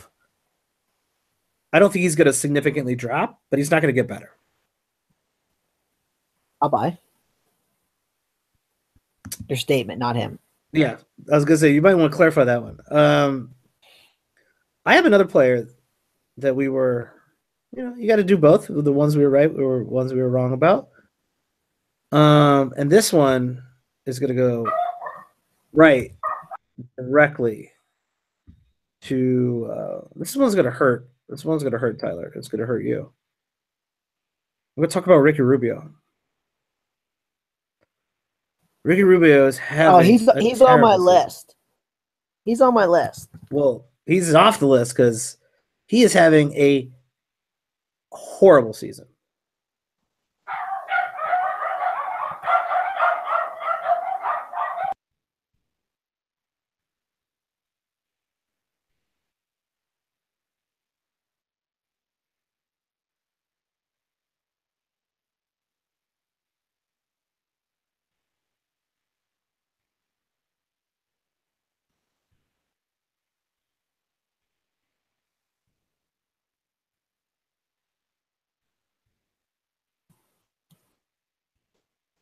Speaker 1: I don't think he's going to significantly drop, but he's not going to get better.
Speaker 2: I'll buy. Your statement, not him.
Speaker 1: Yeah, I was going to say, you might want to clarify that one. I have another player that we were, you got to do both. The ones we were right, ones we were wrong about. And this one is going to go right directly to, this one's going to hurt. This one's going to hurt, Tyler. It's going to hurt you. I'm going to talk about Ricky Rubio. Ricky Rubio is having.
Speaker 2: Oh, he's on my list. He's on my list.
Speaker 1: Well, he's off the list because he is having a horrible season.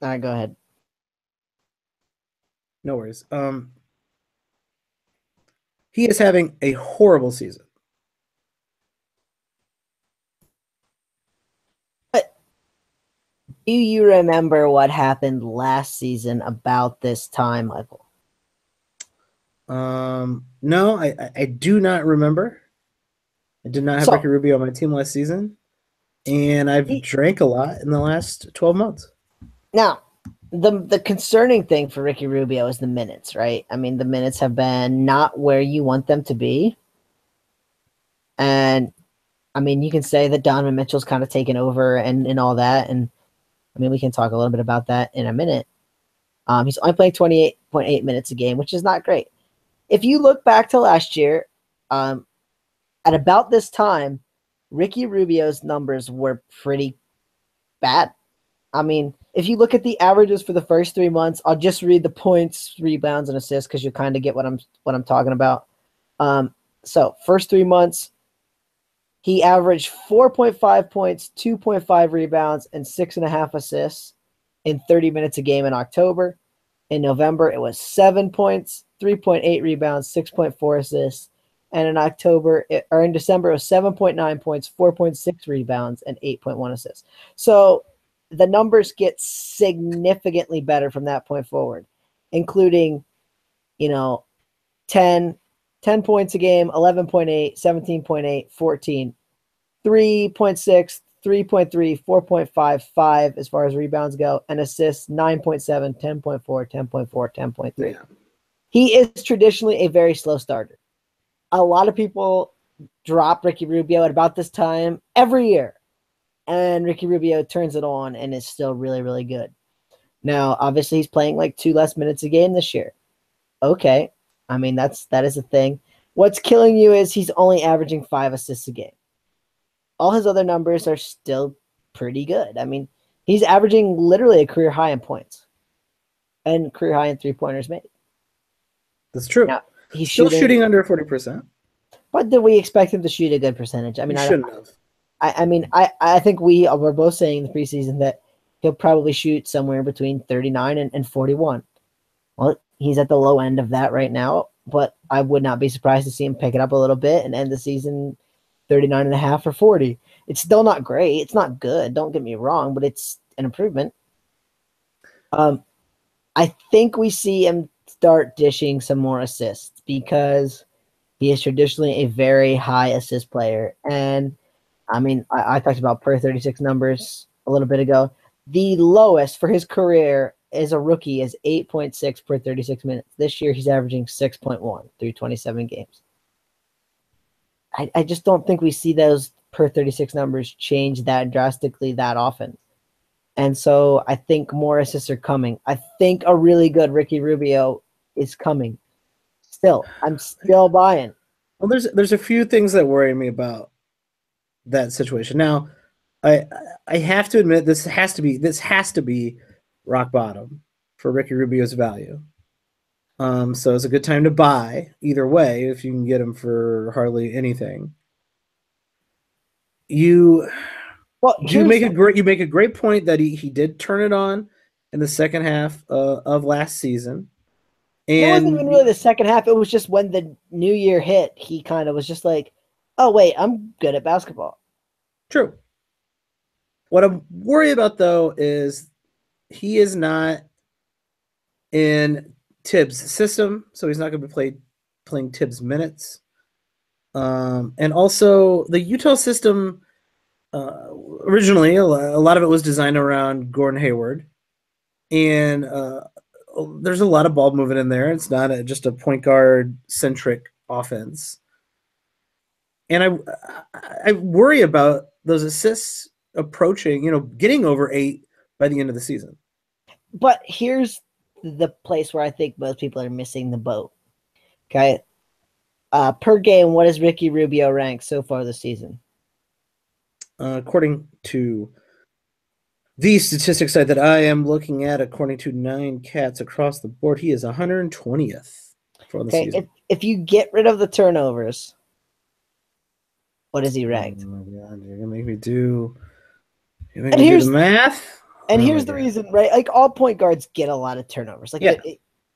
Speaker 2: All right, go ahead.
Speaker 1: No worries. He is having a horrible season.
Speaker 2: But do you remember what happened last season about this time, Michael?
Speaker 1: No, I do not remember. I did not have Ricky Rubio on my team last season, and I've drank a lot in the last 12 months.
Speaker 2: Now, the concerning thing for Ricky Rubio is the minutes, right? I mean, the minutes have been not where you want them to be. And, I mean, you can say that Donovan Mitchell's kind of taken over and all that. And, I mean, we can talk a little bit about that in a minute. He's only playing 28.8 minutes a game, which is not great. If you look back to last year, at about this time, Ricky Rubio's numbers were pretty bad. I mean, if you look at the averages for the first 3 months, I'll just read the points, rebounds, and assists because you kind of get what I'm talking about. So first 3 months, he averaged 4.5 points, 2.5 rebounds, and 6.5 assists in 30 minutes a game in October. In November, it was 7 points, 3.8 rebounds, 6.4 assists. And in in December, it was 7.9 points, 4.6 rebounds, and 8.1 assists. So the numbers get significantly better from that point forward, including, 10 points a game, 11.8, 17.8, 14, 3.6, 3.3, 4.5, 5 as far as rebounds go, and assists 9.7, 10.4, 10.4, 10.3.
Speaker 1: Yeah.
Speaker 2: He is traditionally a very slow starter. A lot of people drop Ricky Rubio at about this time every year, and Ricky Rubio turns it on and is still really, really good. Now, obviously, he's playing like 2 less minutes a game this year. Okay. I mean, that is a thing. What's killing you is he's only averaging 5 assists a game. All his other numbers are still pretty good. I mean, he's averaging literally a career high in points and career high in 3-pointers made.
Speaker 1: That's true.
Speaker 2: Now, he's
Speaker 1: still shooting under 40%.
Speaker 2: But did we expect him to shoot a good percentage? I mean,
Speaker 1: he shouldn't have.
Speaker 2: I think we're both saying in the preseason that he'll probably shoot somewhere between 39 and 41. Well, he's at the low end of that right now, but I would not be surprised to see him pick it up a little bit and end the season 39.5 or 40. It's still not great. It's not good. Don't get me wrong, but it's an improvement. I think we see him start dishing some more assists because he is traditionally a very high assist player. And I mean, I talked about per 36 numbers a little bit ago. The lowest for his career as a rookie is 8.6 per 36 minutes. This year, he's averaging 6.1 through 27 games. I just don't think we see those per 36 numbers change that drastically that often. And so I think more assists are coming. I think a really good Ricky Rubio is coming. I'm still buying.
Speaker 1: Well, there's a few things that worry me about that situation. Now, I have to admit this has to be rock bottom for Ricky Rubio's value. So it's a good time to buy either way if you can get him for hardly anything. You make a great point that he did turn it on in the second half of last season. And
Speaker 2: it wasn't even really the second half. It was just when the new year hit, he kind of was just like, oh, wait, I'm good at basketball.
Speaker 1: True. What I'm worried about, though, is he is not in Tibbs' system, so he's not going to be playing Tibbs minutes. And also, the Utah system, originally, a lot of it was designed around Gordon Hayward. And there's a lot of ball movement in there. It's not just a point guard-centric offense. And I worry about those assists approaching, getting over 8 by the end of the season.
Speaker 2: But here's the place where I think most people are missing the boat. Okay. Per game, what is Ricky Rubio ranked so far this season?
Speaker 1: According to the statistics site that I am looking at, according to 9 cats across the board, he is 120th for the season.
Speaker 2: If you get rid of the turnovers, what is he ranked?
Speaker 1: Oh my God, you're gonna make me do the math.
Speaker 2: And here's the reason, right? Like all point guards get a lot of turnovers. Like,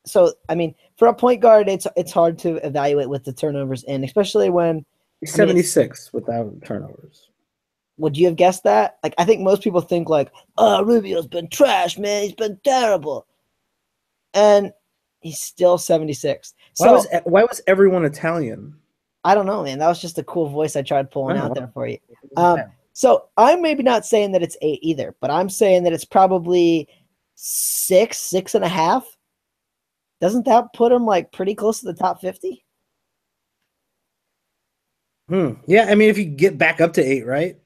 Speaker 2: so I mean, for a point guard, it's hard to evaluate with the turnovers in, especially when
Speaker 1: he's 76 without turnovers.
Speaker 2: Would you have guessed that? Like, I think most people think like, oh, Rubio's been trash, man. He's been terrible, and he's still 76.
Speaker 1: So why was everyone Italian?
Speaker 2: I don't know, man. That was just a cool voice I tried pulling out there for you. So I'm maybe not saying that it's 8 either, but I'm saying that it's probably 6.5. Doesn't that put him like pretty close to the top 50?
Speaker 1: Yeah, I mean, if you get back up to 8, right?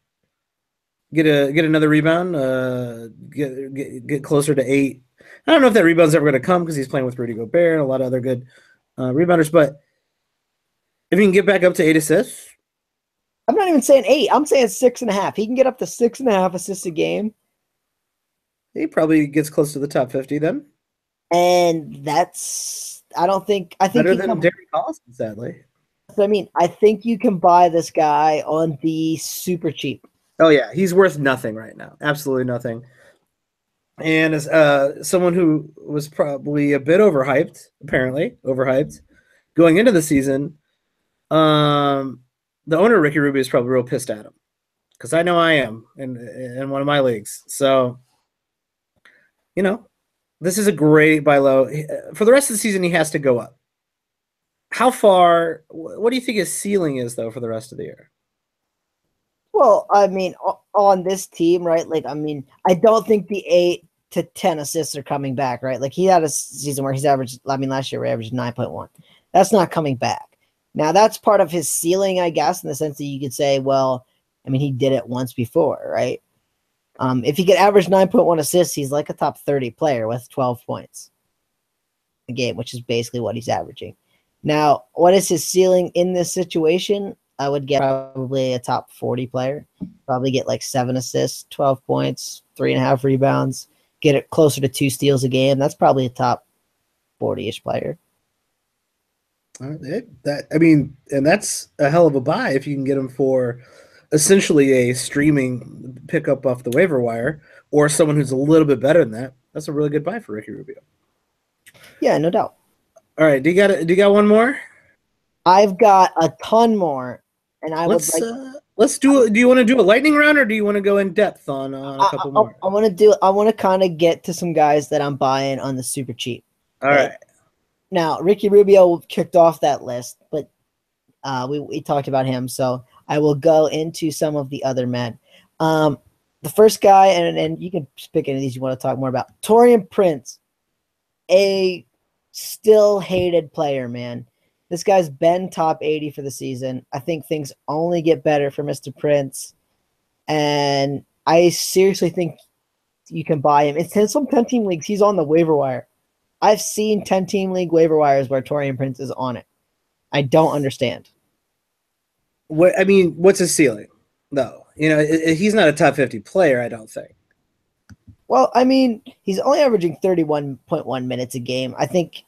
Speaker 1: Get another rebound, get closer to 8. I don't know if that rebound's ever going to come because he's playing with Rudy Gobert and a lot of other good rebounders, but if you can get back up to 8 assists.
Speaker 2: I'm not even saying 8. I'm saying 6.5. He can get up to 6.5 assists a game.
Speaker 1: He probably gets close to the top 50 then.
Speaker 2: And that's I think
Speaker 1: Better
Speaker 2: you
Speaker 1: than
Speaker 2: can.
Speaker 1: Derek Collison, sadly.
Speaker 2: I mean, I think you can buy this guy on the super cheap.
Speaker 1: Oh yeah, he's worth nothing right now. Absolutely nothing. And as someone who was probably a bit overhyped, apparently overhyped, going into the season, the owner Ricky Rubio is probably real pissed at him because I know I am in one of my leagues. So, you know, this is a great buy low. For the rest of the season, he has to go up. How far? What do you think his ceiling is though for the rest of the year?
Speaker 2: Well, I mean, on this team, right? Like, I mean, I don't think the 8 to 10 assists are coming back, right? Like, he had a season where he's averaged. I mean, last year we averaged 9.1. That's not coming back. Now, that's part of his ceiling, I guess, in the sense that you could say, well, I mean, he did it once before, right? If he could average 9.1 assists, he's like a top 30 player with 12 points a game, which is basically what he's averaging. Now, what is his ceiling in this situation? I would get probably a top 40 player. Probably get like 7 assists, 12 points, 3.5 rebounds, get it closer to 2 steals a game. That's probably a top 40-ish player.
Speaker 1: And that's a hell of a buy if you can get him for essentially a streaming pickup off the waiver wire or someone who's a little bit better than that. That's a really good buy for Ricky Rubio.
Speaker 2: Yeah, no doubt.
Speaker 1: All right, do you got one more?
Speaker 2: I've got a ton more, and
Speaker 1: let's do it. Do you want to do a lightning round or do you want to go in depth on a couple more?
Speaker 2: I want to kind of get to some guys that I'm buying on the super cheap.
Speaker 1: All right.
Speaker 2: Now, Ricky Rubio kicked off that list, but we talked about him, so I will go into some of the other men. The first guy, and you can pick any of these you want to talk more about. Taurean Prince, a still hated player, man. This guy's been top 80 for the season. I think things only get better for Mr. Prince, and I seriously think you can buy him. It's in some 10-team leagues. He's on the waiver wire. I've seen 10-team league waiver wires where Taurean Prince is on it. I don't understand.
Speaker 1: What's his ceiling, though? He's not a top 50 player, I don't think.
Speaker 2: Well, I mean, he's only averaging 31.1 minutes a game. I think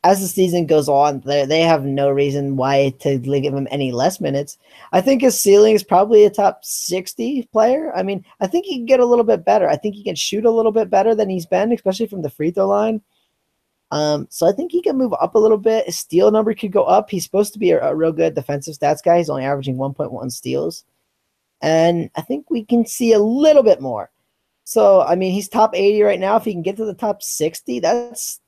Speaker 2: as the season goes on, they have no reason why to give him any less minutes. I think his ceiling is probably a top 60 player. I mean, I think he can get a little bit better. I think he can shoot a little bit better than he's been, especially from the free throw line. So I think he can move up a little bit. His steal number could go up. He's supposed to be a real good defensive stats guy. He's only averaging 1.1 steals. And I think we can see a little bit more. So, I mean, he's top 80 right now. If he can get to the top 60, that's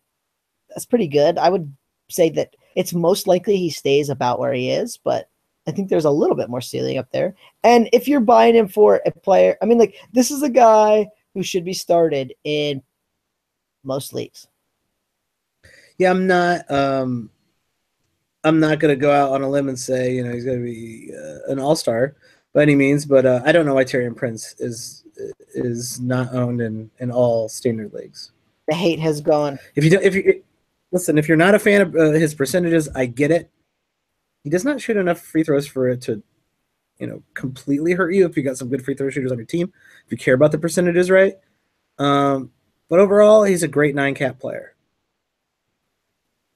Speaker 2: pretty good. I would say that it's most likely he stays about where he is, but I think there's a little bit more ceiling up there. And if you're buying him for a player, I mean, like, this is a guy who should be started in most leagues.
Speaker 1: Yeah, I'm not going to go out on a limb and say, he's going to be an all-star by any means, but I don't know why Taurean Prince is not owned in all standard leagues.
Speaker 2: The hate has gone.
Speaker 1: If you're not a fan of his percentages, I get it. He does not shoot enough free throws for it to, completely hurt you if you got some good free throw shooters on your team, if you care about the percentages, right? But overall, he's a great 9-cap player.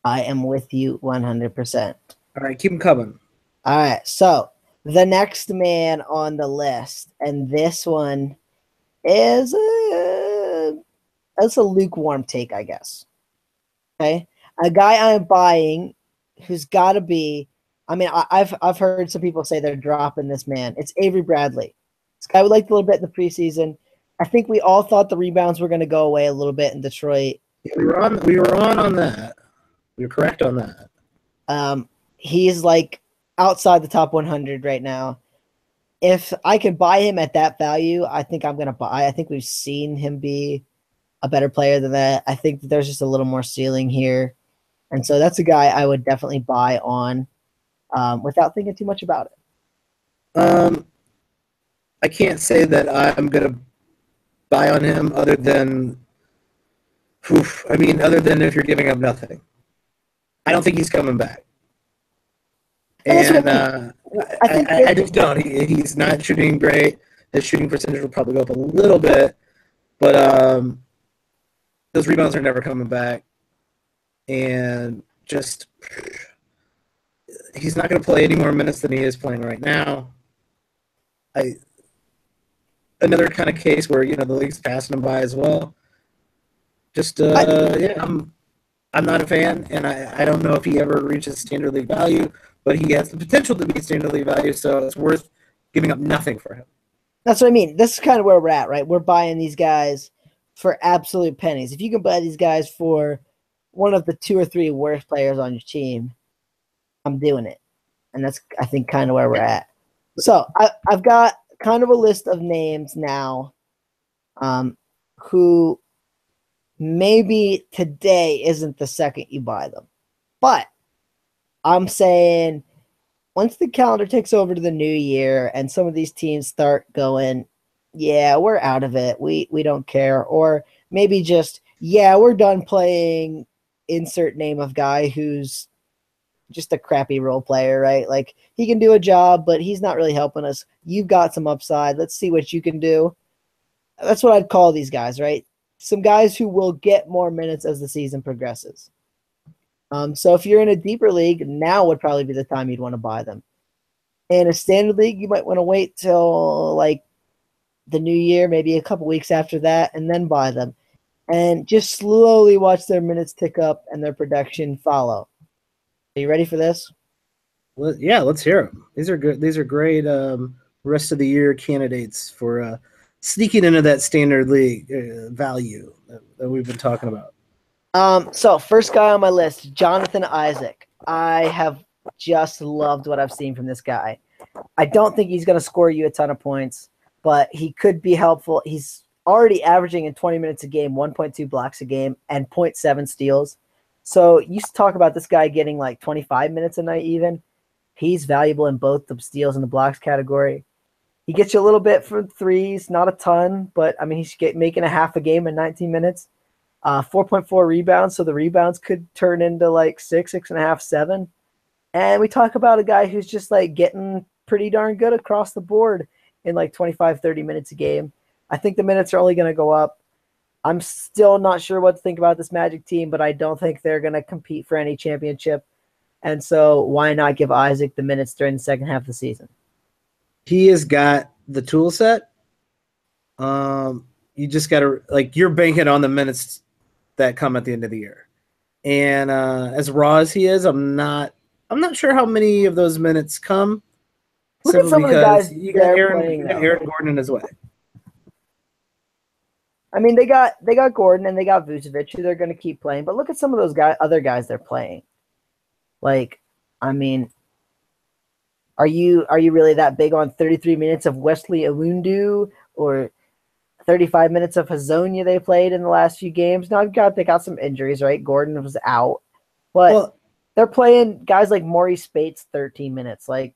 Speaker 2: I am with you 100%.
Speaker 1: All right, keep him coming.
Speaker 2: All right, so the next man on the list, and this one is that's a lukewarm take, I guess. Okay, a guy I'm buying who's got to be. I mean, I've heard some people say they're dropping this man. It's Avery Bradley. This guy we liked a little bit in the preseason. I think we all thought the rebounds were going to go away a little bit in Detroit.
Speaker 1: Yeah, we were on that. You're correct on that.
Speaker 2: He's like outside the top 100 right now. If I can buy him at that value, I think I'm going to buy. I think we've seen him be a better player than that. I think that there's just a little more ceiling here. And so that's a guy I would definitely buy on without thinking too much about
Speaker 1: it. I can't say that I'm going to buy on him other than if you're giving up nothing. I don't think he's coming back. And I just don't. He's not shooting great. His shooting percentage will probably go up a little bit. But those rebounds are never coming back. And just he's not going to play any more minutes than he is playing right now. Another kind of case where the league's passing him by as well. Just I'm not a fan, and I don't know if he ever reaches standard league value, but he has the potential to be standard league value, so it's worth giving up nothing for him.
Speaker 2: That's what I mean. This is kind of where we're at, right? We're buying these guys for absolute pennies. If you can buy these guys for one of the 2 or 3 worst players on your team, I'm doing it. And that's, I think, kind of where we're at. So I've got kind of a list of names now who maybe today isn't the second you buy them. But I'm saying once the calendar takes over to the new year and some of these teams start going, yeah, we're out of it. We don't care. Or maybe just, yeah, we're done playing insert name of guy who's just a crappy role player, right? Like, he can do a job, but he's not really helping us. You've got some upside. Let's see what you can do. That's what I'd call these guys, right? Some guys who will get more minutes as the season progresses. So if you're in a deeper league, now would probably be the time you'd want to buy them. In a standard league, you might want to wait till like the new year, maybe a couple weeks after that, and then buy them. And just slowly watch their minutes tick up and their production follow. Are you ready for this?
Speaker 1: Well, yeah, let's hear them. These are good. These are great rest of the year candidates for sneaking into that standard league value that we've been talking about.
Speaker 2: So first guy on my list, Jonathan Isaac. I have just loved what I've seen from this guy. I don't think he's going to score you a ton of points, but he could be helpful. He's already averaging in 20 minutes a game, 1.2 blocks a game, and 0.7 steals. So you used to talk about this guy getting like 25 minutes a night even. He's valuable in both the steals and the blocks category. He gets you a little bit for threes, not a ton, but I mean, he's making a half a game in 19 minutes. 4.4 rebounds, so the rebounds could turn into like 6.5, 7. And we talk about a guy who's just like getting pretty darn good across the board in like 25, 30 minutes a game. I think the minutes are only going to go up. I'm still not sure what to think about this Magic team, but I don't think they're going to compete for any championship. And so why not give Isaac the minutes during the second half of the season?
Speaker 1: He has got the tool set. You just got to, like, you're banking on the minutes that come at the end of the year. And as raw as he is, I'm not sure how many of those minutes come.
Speaker 2: Look at some of the guys
Speaker 1: you got Aaron Gordon in his way.
Speaker 2: I mean, they got Gordon and they got Vucevic, who they're going to keep playing. But look at some of those other guys they're playing. Like, I mean, are you really that big on 33 minutes of Wesley Alundu or 35 minutes of Hazonia they played in the last few games? Now they got some injuries, right? Gordon was out, but they're playing guys like Maurice Spates 13 minutes. Like,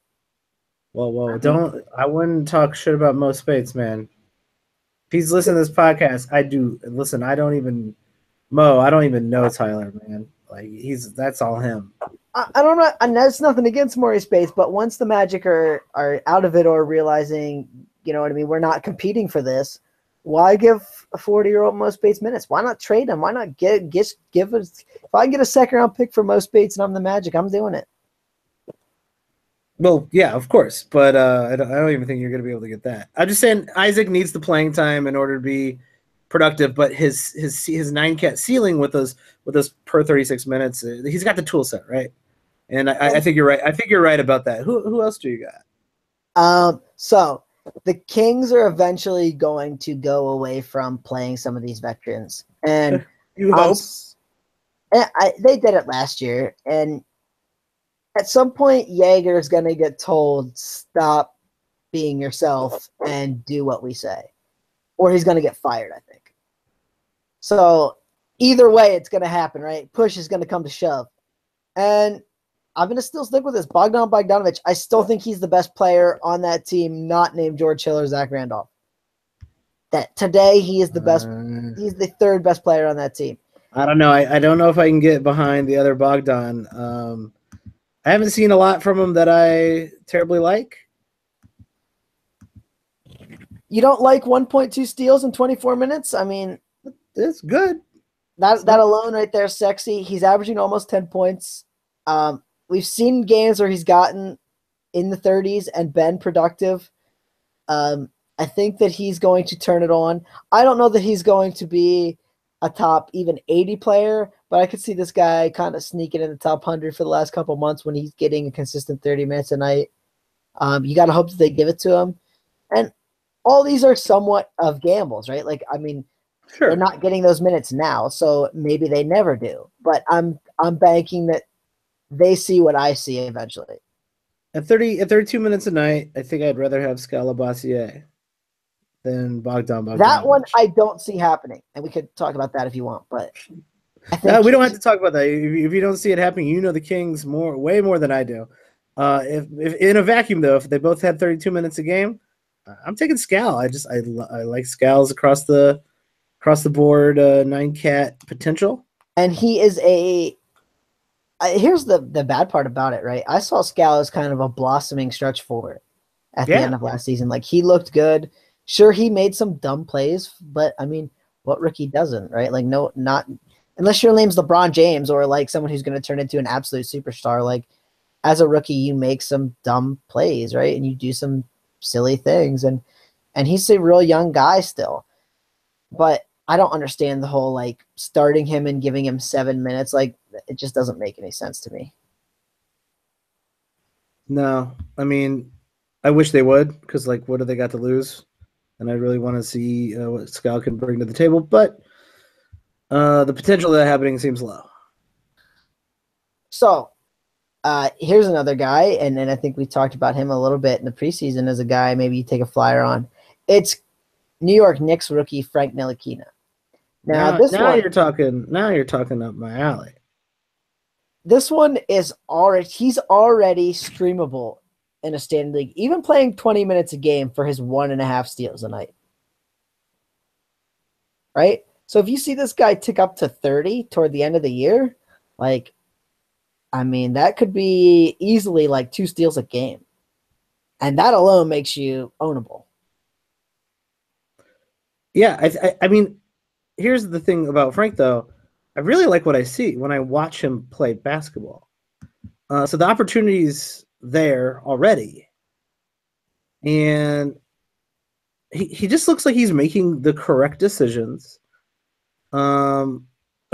Speaker 1: I wouldn't talk shit about Mo Spates, man. If he's listening to this podcast, I do. Listen, I don't even know Tyler, man. Like, that's all him.
Speaker 2: I don't know, and that's nothing against Maurice Spates, but once the Magic are out of it or realizing, you know what I mean, we're not competing for this, why give a 40-year-old Mo Spates minutes? Why not trade him? Why not give us? If I get a second-round pick for Mo Spates and I'm the Magic, I'm doing it.
Speaker 1: Well, yeah, of course, but I don't even think you're going to be able to get that. I'm just saying Isaac needs the playing time in order to be productive, but his 9-cat ceiling with those per 36 minutes, he's got the tool set, right? And I think you're right. I think you're right about that. Who else do you got?
Speaker 2: So the Kings are eventually going to go away from playing some of these veterans, and
Speaker 1: you hope.
Speaker 2: They did it last year, and at some point, Jaeger is going to get told, stop being yourself and do what we say, or he's going to get fired, I think. So either way, it's going to happen, right? Push is going to come to shove, and I'm going to still stick with this. Bogdan Bogdanovic, I still think he's the best player on that team, not named George Hill or Zach Randolph. That today he is the best. He's the third best player on that team.
Speaker 1: I don't know. I don't know if I can get behind the other Bogdan. I haven't seen a lot from him that I terribly like.
Speaker 2: You don't like 1.2 steals in 24 minutes? I mean,
Speaker 1: It's good.
Speaker 2: that alone right there is sexy. He's averaging almost 10 points. We've seen games where he's gotten in the 30s and been productive. I think that he's going to turn it on. I don't know that he's going to be a top even 80 player, but I could see this guy kind of sneaking in the top 100 for the last couple months when he's getting a consistent 30 minutes a night. You got to hope that they give it to him. And all these are somewhat of gambles, right? Like, I mean,
Speaker 1: Sure.
Speaker 2: they're not getting those minutes now, so maybe they never do. But I'm banking that they see what I see eventually.
Speaker 1: At 32 minutes a night, I think I'd rather have Scalabassier than Bogdan Bogdanovic.
Speaker 2: That one I don't see happening, and we could talk about that if you want. But I think
Speaker 1: no, we don't have to talk about that. If you don't see it happening, you know the Kings way more than I do. If in a vacuum though, if they both had 32 minutes a game, I'm taking Scal. I like Scal's across the board 9-cat potential.
Speaker 2: And he is a. Here's the bad part about it, right? I saw Scal as kind of a blossoming stretch forward at the end of last season. Like, he looked good. Sure, he made some dumb plays, but I mean, what rookie doesn't, right? Like, no, not unless your name's LeBron James or like someone who's going to turn into an absolute superstar. Like, as a rookie, you make some dumb plays, right? And you do some silly things, and he's a real young guy still. But I don't understand the whole like starting him and giving him 7 minutes. Like, it just doesn't make any sense to me.
Speaker 1: No, I mean, I wish they would, because like, what do they got to lose? And I really want to see what Scal can bring to the table, but the potential of that happening seems low.
Speaker 2: So here's another guy, and I think we talked about him a little bit in the preseason as a guy maybe you take a flyer on. It's New York Knicks rookie Frank Ntilikina.
Speaker 1: Now you're talking up my alley.
Speaker 2: This one is he's already streamable in a standard league, even playing 20 minutes a game for his 1.5 steals a night. Right? So if you see this guy tick up to 30 toward the end of the year, like, I mean, that could be easily like 2 steals a game. And that alone makes you ownable.
Speaker 1: Yeah, I mean, here's the thing about Frank, though. I really like what I see when I watch him play basketball. So the opportunity's there already. And he just looks like he's making the correct decisions. A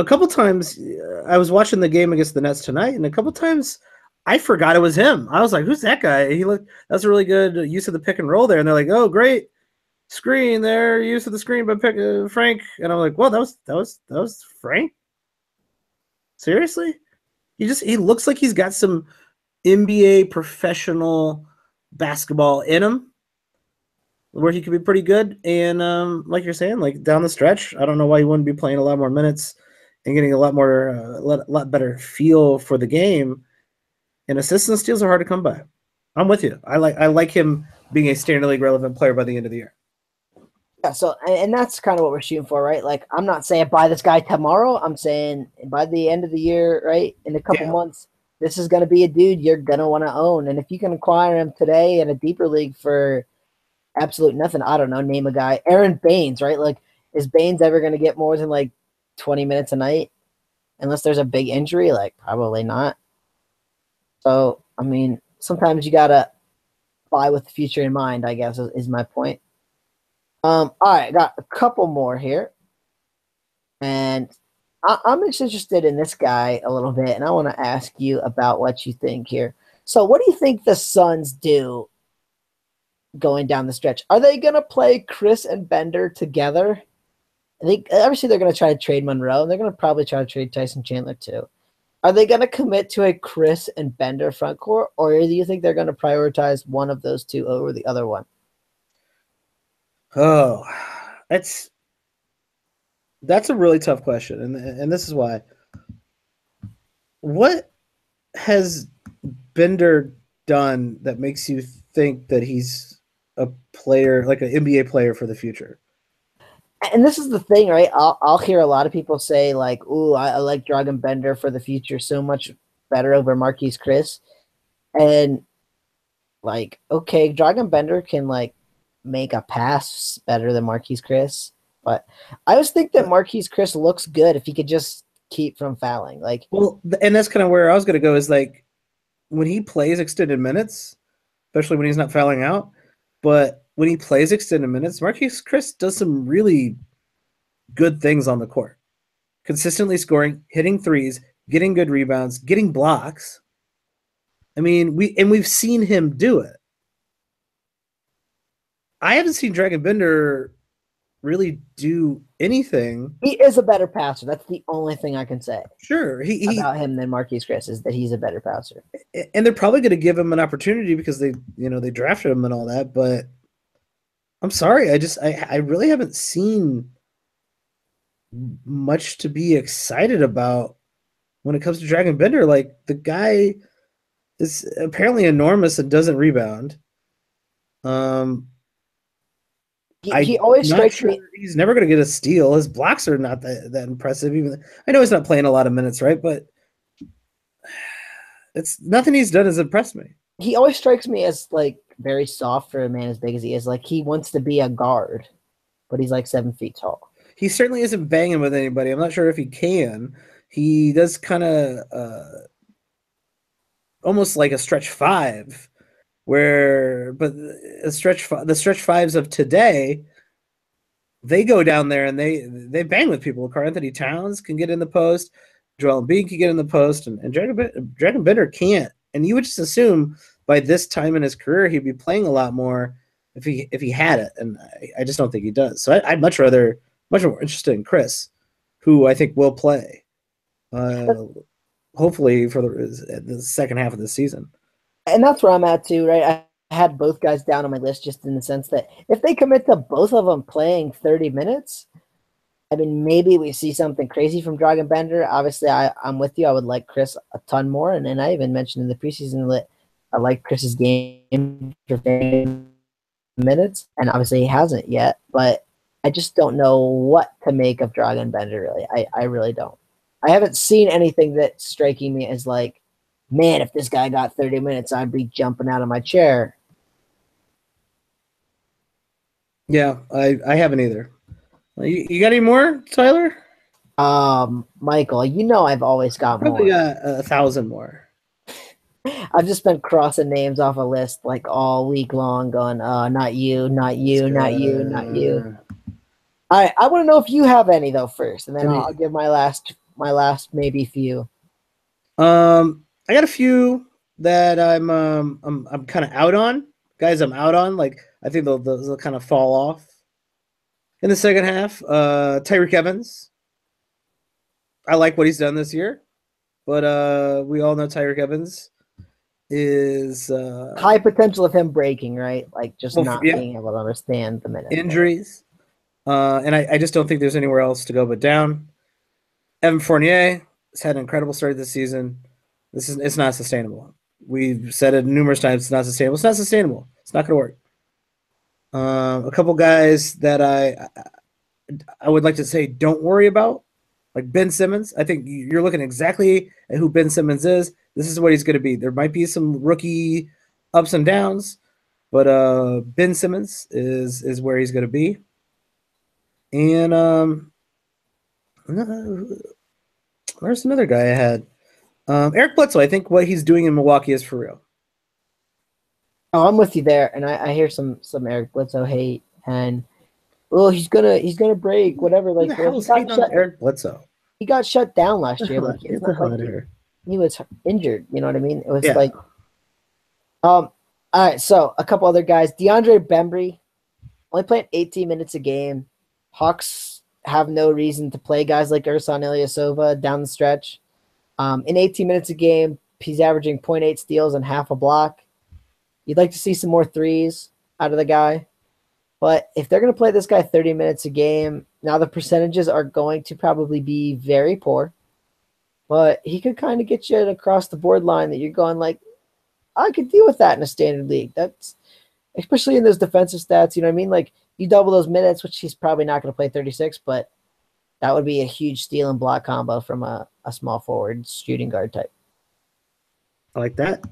Speaker 1: couple times, I was watching the game against the Nets tonight, and a couple times I forgot it was him. I was like, who's that guy? That's a really good use of the pick and roll there. And they're like, oh, great screen there, use of the screen by Frank. And I'm like, well, that was Frank? Seriously? He looks like he's got some NBA professional basketball in him, where he could be pretty good. And like you're saying, like down the stretch, I don't know why he wouldn't be playing a lot more minutes and getting a lot lot better feel for the game. And assists and steals are hard to come by. I'm with you. I like him being a standard league relevant player by the end of the year.
Speaker 2: Yeah, so and that's kind of what we're shooting for, right? Like, I'm not saying buy this guy tomorrow. I'm saying by the end of the year, right, in a couple months, this is going to be a dude you're going to want to own. And if you can acquire him today in a deeper league for absolute nothing, I don't know, name a guy. Aaron Baines, right? Like, is Baines ever going to get more than like 20 minutes a night? Unless there's a big injury? Like, probably not. So, I mean, sometimes you got to buy with the future in mind, I guess, is my point. All right, I got a couple more here. And I'm just interested in this guy a little bit, and I want to ask you about what you think here. So what do you think the Suns do going down the stretch? Are they going to play Chris and Bender together? I think obviously they're going to try to trade Monroe, and they're going to probably try to trade Tyson Chandler too. Are they going to commit to a Chris and Bender front court, or do you think they're going to prioritize one of those two over the other one?
Speaker 1: Oh, that's a really tough question, and this is why. What has Bender done that makes you think that he's a player, like an NBA player for the future?
Speaker 2: And this is the thing, right? I'll hear a lot of people say like, "Ooh, I like Dragan Bender for the future so much better over Marquise Chris," and like, okay, Dragan Bender can like make a pass better than Marquise Chris. But I always think that Marquise Chris looks good if he could just keep from fouling. Like,
Speaker 1: well, and that's kind of where I was going to go is like when he plays extended minutes, especially when he's not fouling out. But when he plays extended minutes, Marquise Chris does some really good things on the court. Consistently scoring, hitting threes, getting good rebounds, getting blocks. I mean, we've seen him do it. I haven't seen Dragon Bender really do anything.
Speaker 2: he is a better passer. That's the only thing I can say
Speaker 1: Sure,
Speaker 2: about him than Marquise Chris is that he's a better passer.
Speaker 1: and they're probably going to give him an opportunity because they drafted him and all that. But I'm sorry, I really haven't seen much to be excited about when it comes to Dragon Bender. Like the guy is apparently enormous and doesn't rebound.
Speaker 2: He always strikes me.
Speaker 1: He's never going to get a steal. His blocks are not that impressive. Even I know he's not playing a lot of minutes, right? But it's nothing he's done has impressed me.
Speaker 2: He always strikes me as like very soft for a man as big as he is. Like he wants to be a guard, but he's like 7 feet tall.
Speaker 1: He certainly isn't banging with anybody. I'm not sure if he can. He does kind of almost like a stretch five, but the stretch fives of today, they go down there and they bang with people. Karl Anthony Towns can get in the post, Joel Embiid can get in the post, and Dragon Bender can't. And you would just assume by this time in his career he'd be playing a lot more if he had it, and I just don't think he does. So I'd much more interested in Chris, who I think will play, hopefully for the second half of the season.
Speaker 2: And that's where I'm at too, right? I had both guys down on my list just in the sense that if they commit to both of them playing 30 minutes, I mean, maybe we see something crazy from Dragon Bender. Obviously, I'm with you. I would like Chris a ton more. And I even mentioned in the preseason that I like Chris's game for minutes. And obviously, he hasn't yet. But I just don't know what to make of Dragon Bender, really. I really don't. I haven't seen anything that's striking me as like, man, if this guy got 30 minutes, I'd be jumping out of my chair.
Speaker 1: Yeah, I haven't either. You got any more, Tyler?
Speaker 2: Michael, you know I've always got
Speaker 1: Probably
Speaker 2: more.
Speaker 1: got 1,000 more.
Speaker 2: I've just been crossing names off a list like all week long, going, not you, not you, not you, not you. All right, I want to know if you have any though first, and then I'll give my last maybe few.
Speaker 1: I got a few that I'm kind of out on. Guys, I'm out on. Like I think they'll kind of fall off in the second half. Tyreek Evans. I like what he's done this year, but we all know Tyreek Evans is
Speaker 2: high potential of him breaking, right? Like just not being able to understand the minute.
Speaker 1: Injuries. And I just don't think there's anywhere else to go but down. Evan Fournier has had an incredible start this season. It's not sustainable. We've said it numerous times. It's not sustainable. It's not sustainable. It's not going to work. A couple guys that I would like to say don't worry about, like Ben Simmons. I think you're looking exactly at who Ben Simmons is. This is what he's going to be. There might be some rookie ups and downs, but Ben Simmons is where he's going to be. And where's another guy I had? Eric Bledsoe. I think what he's doing in Milwaukee is for real.
Speaker 2: Oh, I'm with you there, and I hear some Eric Bledsoe hate, and he's gonna break whatever. Like
Speaker 1: Eric Bledsoe.
Speaker 2: He got shut down last year. Like
Speaker 1: it's not like
Speaker 2: he was injured. You know what I mean? It was like, all right. So a couple other guys, DeAndre Bembry, only playing 18 minutes a game. Hawks have no reason to play guys like Ersan Ilyasova down the stretch. In 18 minutes a game, he's averaging 0.8 steals and half a block. You'd like to see some more threes out of the guy. But if they're going to play this guy 30 minutes a game, now the percentages are going to probably be very poor. But he could kind of get you across the board line that you're going like, I could deal with that in a standard league. That's especially in those defensive stats. You know what I mean? Like you double those minutes, which he's probably not going to play 36, but that would be a huge steal and block combo from a small forward shooting guard type.
Speaker 1: I like that.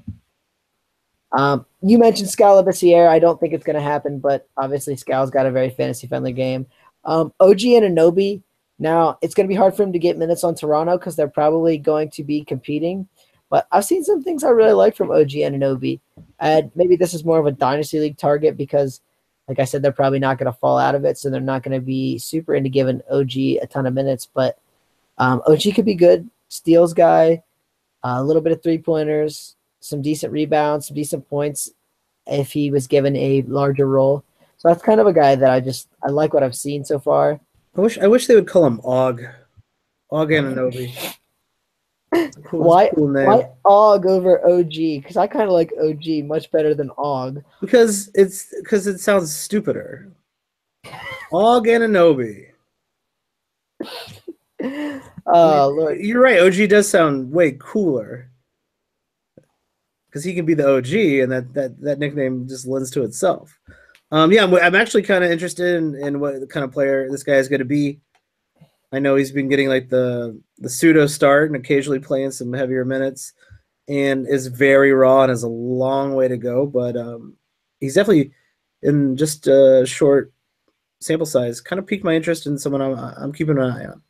Speaker 2: You mentioned Scala Bissiere. I don't think it's going to happen, but obviously Scala's got a very fantasy-friendly game. OG and Anobi. Now, it's going to be hard for him to get minutes on Toronto because they're probably going to be competing. But I've seen some things I really like from OG and Anobi. And maybe this is more of a Dynasty League target because, like I said, they're probably not going to fall out of it, so they're not going to be super into giving OG a ton of minutes. But OG could be good. Steals guy, a little bit of three-pointers, some decent rebounds, some decent points if he was given a larger role. So that's kind of a guy that I like what I've seen so far.
Speaker 1: I wish they would call him Og. Og Anunoby.
Speaker 2: Why
Speaker 1: Cool name.
Speaker 2: why Og over OG? Because I kind of like OG much better than Og.
Speaker 1: Because it sounds stupider. Og Anunoby.
Speaker 2: Oh Lord,
Speaker 1: you're right. OG does sound way cooler because he can be the OG, and that nickname just lends to itself. Yeah, I'm actually kind of interested in what kind of player this guy is going to be. I know he's been getting like the pseudo start and occasionally playing some heavier minutes, and is very raw and has a long way to go. But he's definitely in just a short sample size. Kind of piqued my interest in someone I'm keeping an eye on.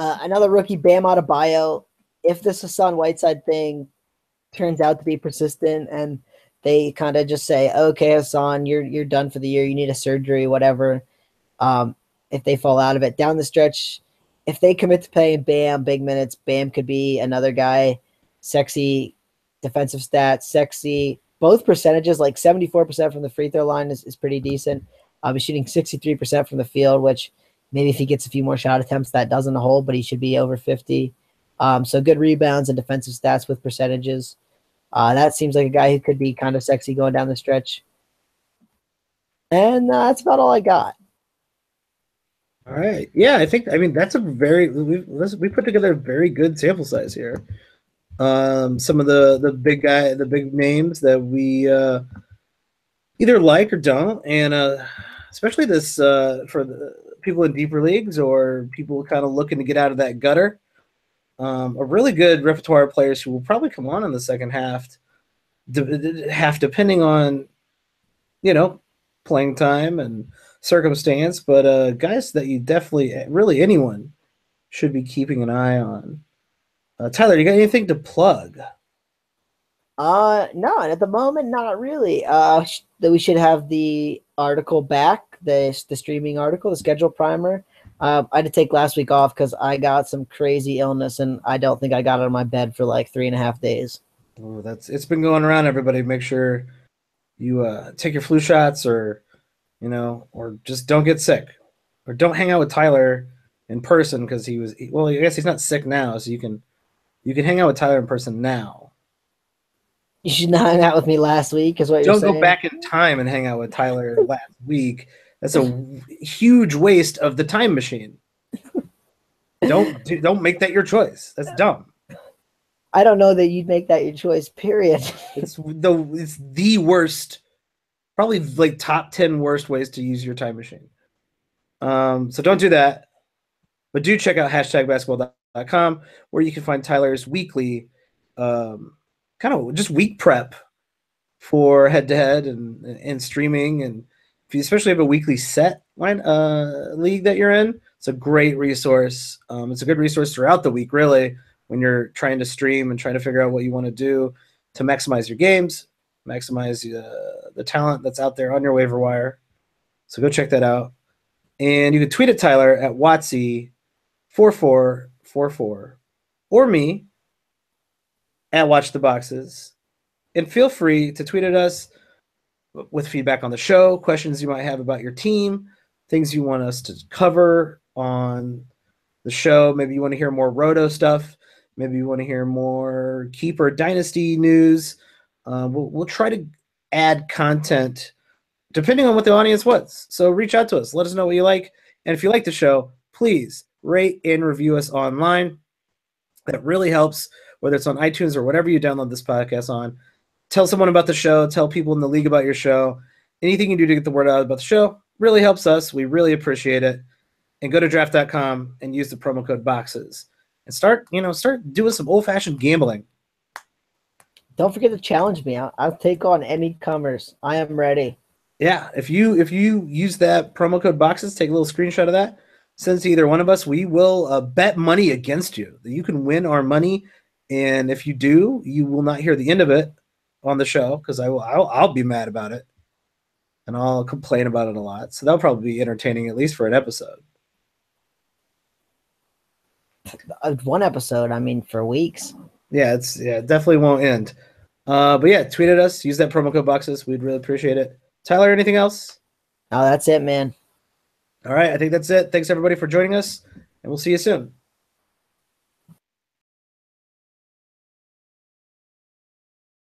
Speaker 2: another rookie, Bam Adebayo. If this Hassan Whiteside thing turns out to be persistent and they kind of just say, okay, Hassan, you're done for the year. You need a surgery, whatever. If they fall out of it down the stretch, if they commit to playing Bam big minutes, Bam could be another guy, sexy defensive stats, sexy, both percentages, like 74% from the free throw line is pretty decent. He's shooting 63% from the field, which maybe if he gets a few more shot attempts, that doesn't hold, but he should be over 50. So good rebounds and defensive stats with percentages. That seems like a guy who could be kind of sexy going down the stretch. And that's about all I got.
Speaker 1: All right. Yeah, I mean that's a we put together a very good sample size here. Some of the big names that we either like or don't, and especially this for the people in deeper leagues or people kind of looking to get out of that gutter. A really good repertoire of players who will probably come on in the second half, depending on playing time and circumstance, but guys that you definitely, really anyone should be keeping an eye on. Tyler, you got anything to plug?
Speaker 2: No, at the moment, not really. That we should have the article back, the streaming article, the schedule primer. I had to take last week off because I got some crazy illness, and I don't think I got out of my bed for like 3.5 days.
Speaker 1: Oh, it's been going around. Everybody, make sure you take your flu shots, or just don't get sick, or don't hang out with Tyler in person because I guess he's not sick now, so you can hang out with Tyler in person now.
Speaker 2: You should not hang out with me last week, is what you're saying.
Speaker 1: Don't go back in time and hang out with Tyler last week. That's a huge waste of the time machine. Don't make that your choice. That's dumb.
Speaker 2: I don't know that you'd make that your choice, period.
Speaker 1: It's the worst, probably like top 10 worst ways to use your time machine. So don't do that. But do check out #basketball.com where you can find Tyler's weekly kind of just week prep for head-to-head and streaming, and if you especially have a weekly set league that you're in, it's a great resource. It's a good resource throughout the week, really, when you're trying to stream and trying to figure out what you want to do to maximize your games, maximize the talent that's out there on your waiver wire. So go check that out. And you can tweet at Tyler at Watsy4444 or me at Watch the Boxes. And feel free to tweet at us with feedback on the show, questions you might have about your team, things you want us to cover on the show. Maybe you want to hear more Roto stuff. Maybe you want to hear more Keeper Dynasty news. We'll try to add content depending on what the audience wants. So reach out to us. Let us know what you like. And if you like the show, please rate and review us online. That really helps, whether it's on iTunes or whatever you download this podcast on. Tell someone about the show. Tell people in the league about your show. Anything you do to get the word out about the show really helps us. We really appreciate it. And go to draft.com and use the promo code BOXES. And start doing some old-fashioned gambling.
Speaker 2: Don't forget to challenge me. I'll take on any comers. I am ready.
Speaker 1: Yeah, if you use that promo code boxes, take a little screenshot of that, send it to either one of us. We will bet money against you. You can win our money, and if you do, you will not hear the end of it on the show because I'll be mad about it, and I'll complain about it a lot. So that'll probably be entertaining at least for an episode.
Speaker 2: One episode, I mean, for weeks.
Speaker 1: Yeah, it definitely won't end. But yeah, tweet at us. Use that promo code boxes. We'd really appreciate it. Tyler, anything else?
Speaker 2: Oh, that's it, man.
Speaker 1: All right, I think that's it. Thanks everybody for joining us, and we'll see you soon.